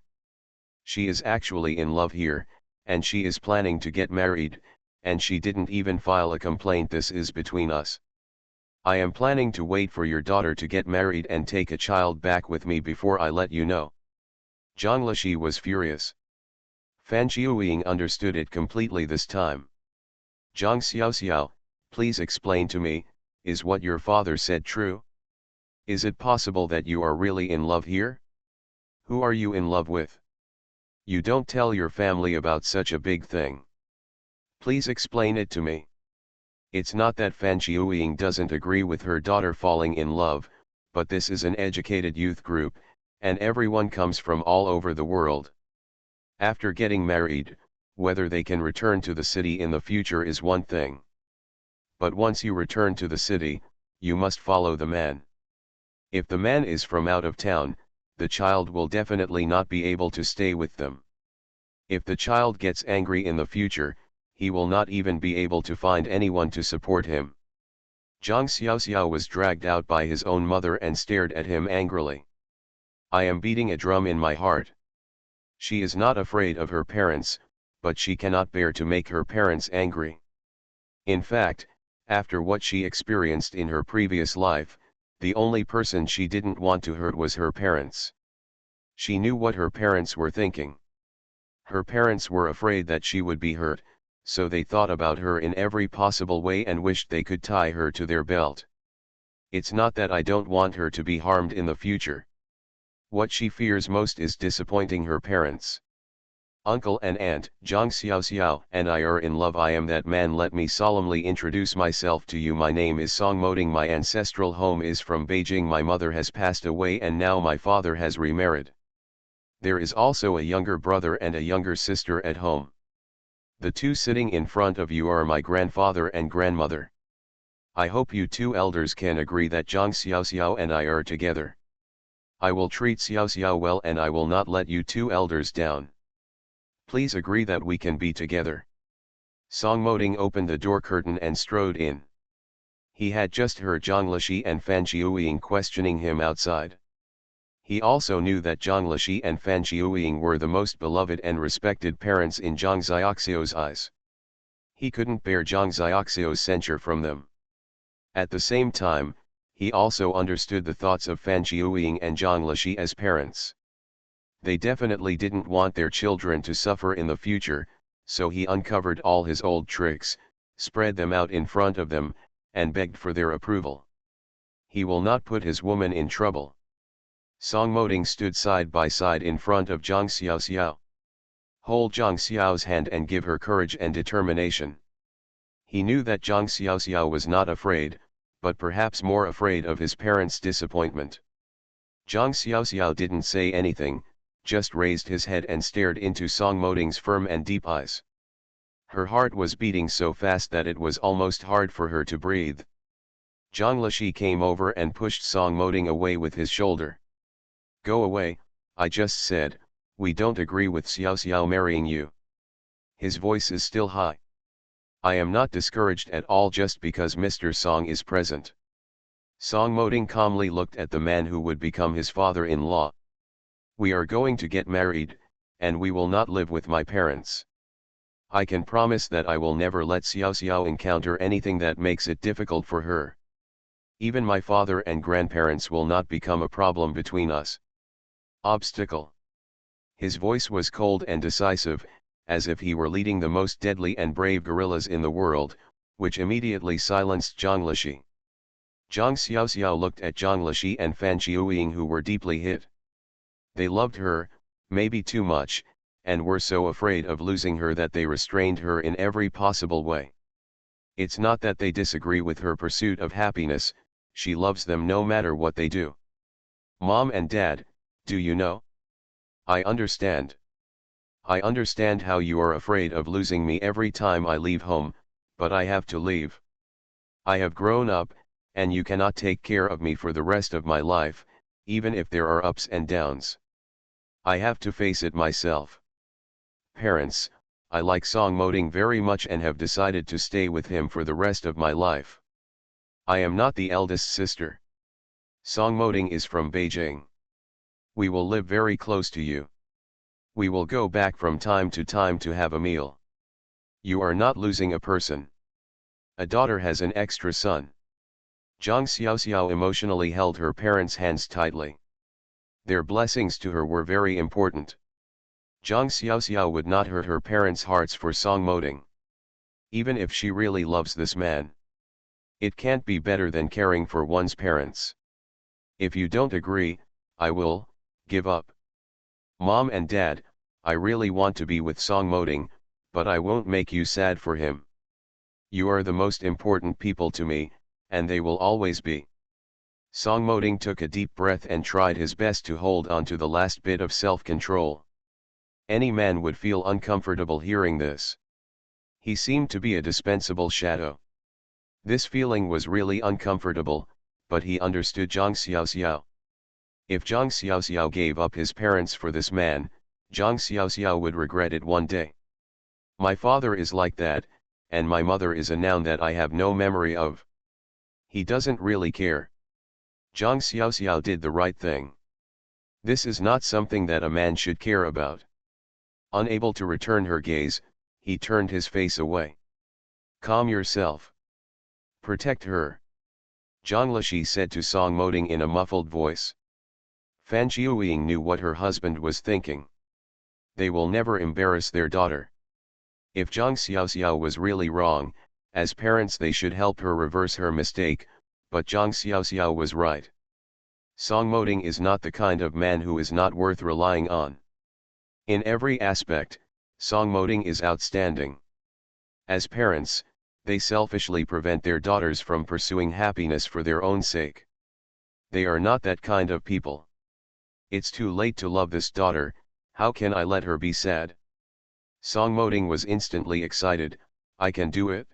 She is actually in love here, and she is planning to get married, and she didn't even file a complaint. This is between us. I am planning to wait for your daughter to get married and take a child back with me before I let you know. Zhang Lishi was furious. Fan Qiuying understood it completely this time. Zhang Xiaoxiao, please explain to me, is what your father said true? Is it possible that you are really in love here? Who are you in love with? You don't tell your family about such a big thing. Please explain it to me. It's not that Fan Qiuying doesn't agree with her daughter falling in love, but this is an educated youth group, and everyone comes from all over the world. After getting married, whether they can return to the city in the future is one thing. But once you return to the city, you must follow the man. If the man is from out of town, the child will definitely not be able to stay with them. If the child gets angry in the future, he will not even be able to find anyone to support him. Zhang Xiaoxiao was dragged out by his own mother and stared at him angrily. I am beating a drum in my heart. She is not afraid of her parents, but she cannot bear to make her parents angry. In fact, after what she experienced in her previous life, the only person she didn't want to hurt was her parents. She knew what her parents were thinking. Her parents were afraid that she would be hurt, so they thought about her in every possible way and wished they could tie her to their belt. It's not that I don't want her to be harmed in the future. What she fears most is disappointing her parents. Uncle and aunt, Zhang Xiaoxiao and I are in love. I am that man. Let me solemnly introduce myself to you. My name is Song Moding. My ancestral home is from Beijing. My mother has passed away and now my father has remarried. There is also a younger brother and a younger sister at home. The two sitting in front of you are my grandfather and grandmother. I hope you two elders can agree that Zhang Xiaoxiao and I are together. I will treat Xiaoxiao well and I will not let you two elders down. Please agree that we can be together. Song Moding opened the door curtain and strode in. He had just heard Zhang Lishi and Fan Qiuying questioning him outside. He also knew that Zhang Lishi and Fan Qiuying were the most beloved and respected parents in Zhang Xiaoxiao's eyes. He couldn't bear Zhang Xiaoxiao's censure from them. At the same time, he also understood the thoughts of Fan Qiuying and Zhang Lishi as parents. They definitely didn't want their children to suffer in the future, so he uncovered all his old tricks, spread them out in front of them, and begged for their approval. He will not put his woman in trouble. Song Moding stood side by side in front of Zhang Xiaoxiao. Hold Zhang Xiao's hand and give her courage and determination. He knew that Zhang Xiaoxiao was not afraid, but perhaps more afraid of his parents' disappointment. Zhang Xiaoxiao didn't say anything, just raised his head and stared into Song Moding's firm and deep eyes. Her heart was beating so fast that it was almost hard for her to breathe. Zhang Lishi came over and pushed Song Moding away with his shoulder. Go away, I just said, we don't agree with Xiao Xiao marrying you. His voice is still high. I am not discouraged at all just because Mr. Song is present. Song Moding calmly looked at the man who would become his father-in-law. We are going to get married, and we will not live with my parents. I can promise that I will never let Xiao Xiao encounter anything that makes it difficult for her. Even my father and grandparents will not become a problem between us. Obstacle. His voice was cold and decisive, as if he were leading the most deadly and brave guerrillas in the world, which immediately silenced Zhang Lishi. Zhang Xiaoxiao looked at Zhang Lishi and Fan Qiuying, who were deeply hit. They loved her, maybe too much, and were so afraid of losing her that they restrained her in every possible way. It's not that they disagree with her pursuit of happiness, she loves them no matter what they do. Mom and Dad, do you know? I understand. I understand how you are afraid of losing me every time I leave home, but I have to leave. I have grown up, and you cannot take care of me for the rest of my life, even if there are ups and downs. I have to face it myself. Parents, I like Song Moding very much and have decided to stay with him for the rest of my life. I am not the eldest sister. Song Moding is from Beijing. We will live very close to you. We will go back from time to time to have a meal. You are not losing a person. A daughter has an extra son. Zhang Xiaoxiao emotionally held her parents' hands tightly. Their blessings to her were very important. Zhang Xiaoxiao would not hurt her parents' hearts for Song Moding. Even if she really loves this man. It can't be better than caring for one's parents. If you don't agree, I will give up. Mom and Dad, I really want to be with Song Moding, but I won't make you sad for him. You are the most important people to me, and they will always be. Song Moding took a deep breath and tried his best to hold on to the last bit of self-control. Any man would feel uncomfortable hearing this. He seemed to be a dispensable shadow. This feeling was really uncomfortable, but he understood Zhang Xiaoxiao. If Zhang Xiaoxiao gave up his parents for this man, Zhang Xiaoxiao would regret it one day. My father is like that, and my mother is a noun that I have no memory of. He doesn't really care. Zhang Xiaoxiao did the right thing. This is not something that a man should care about. Unable to return her gaze, he turned his face away. Calm yourself. Protect her. Zhang Lishi said to Song Moding in a muffled voice. Fan Qiuying knew what her husband was thinking. They will never embarrass their daughter. If Zhang Xiaoxiao was really wrong, as parents they should help her reverse her mistake, but Zhang Xiaoxiao was right. Song Moding is not the kind of man who is not worth relying on. In every aspect, Song Moding is outstanding. As parents, they selfishly prevent their daughters from pursuing happiness for their own sake. They are not that kind of people. It's too late to love this daughter, how can I let her be sad? Song Moding was instantly excited, I can do it.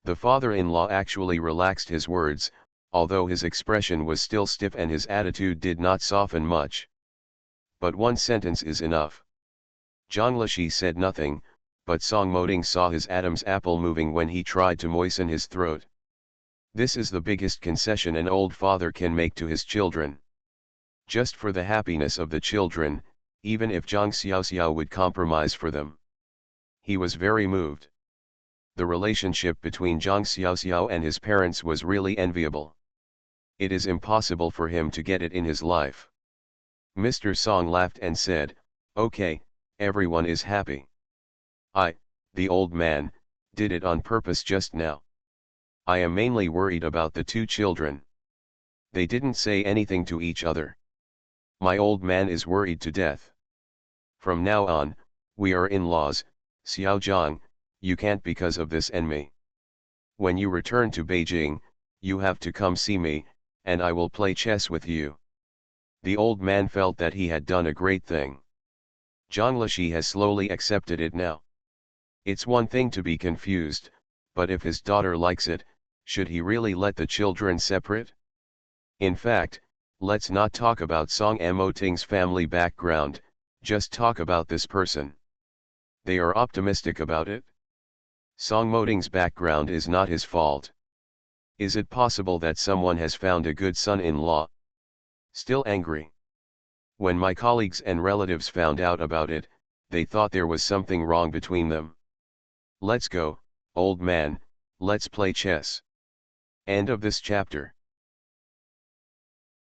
The father-in-law actually relaxed his words, although his expression was still stiff and his attitude did not soften much. But one sentence is enough. Zhang Lishi said nothing, but Song Moding saw his Adam's apple moving when he tried to moisten his throat. This is the biggest concession an old father can make to his children. Just for the happiness of the children, even if Zhang Xiaoxiao would compromise for them. He was very moved. The relationship between Zhang Xiaoxiao and his parents was really enviable. It is impossible for him to get it in his life. Mr. Song laughed and said, "Okay, everyone is happy. I, the old man, did it on purpose just now. I am mainly worried about the two children. They didn't say anything to each other. My old man is worried to death. From now on, we are in-laws, Xiaozhang, you can't because of this and me. When you return to Beijing, you have to come see me, and I will play chess with you." The old man felt that he had done a great thing. Zhang Lishi has slowly accepted it now. It's one thing to be confused, but if his daughter likes it, should he really let the children separate? In fact, let's not talk about Song Moting's family background, just talk about this person. They are optimistic about it. Song Moting's background is not his fault. Is it possible that someone has found a good son-in-law? Still angry. When my colleagues and relatives found out about it, they thought there was something wrong between them. Let's go, old man, let's play chess. End of this chapter.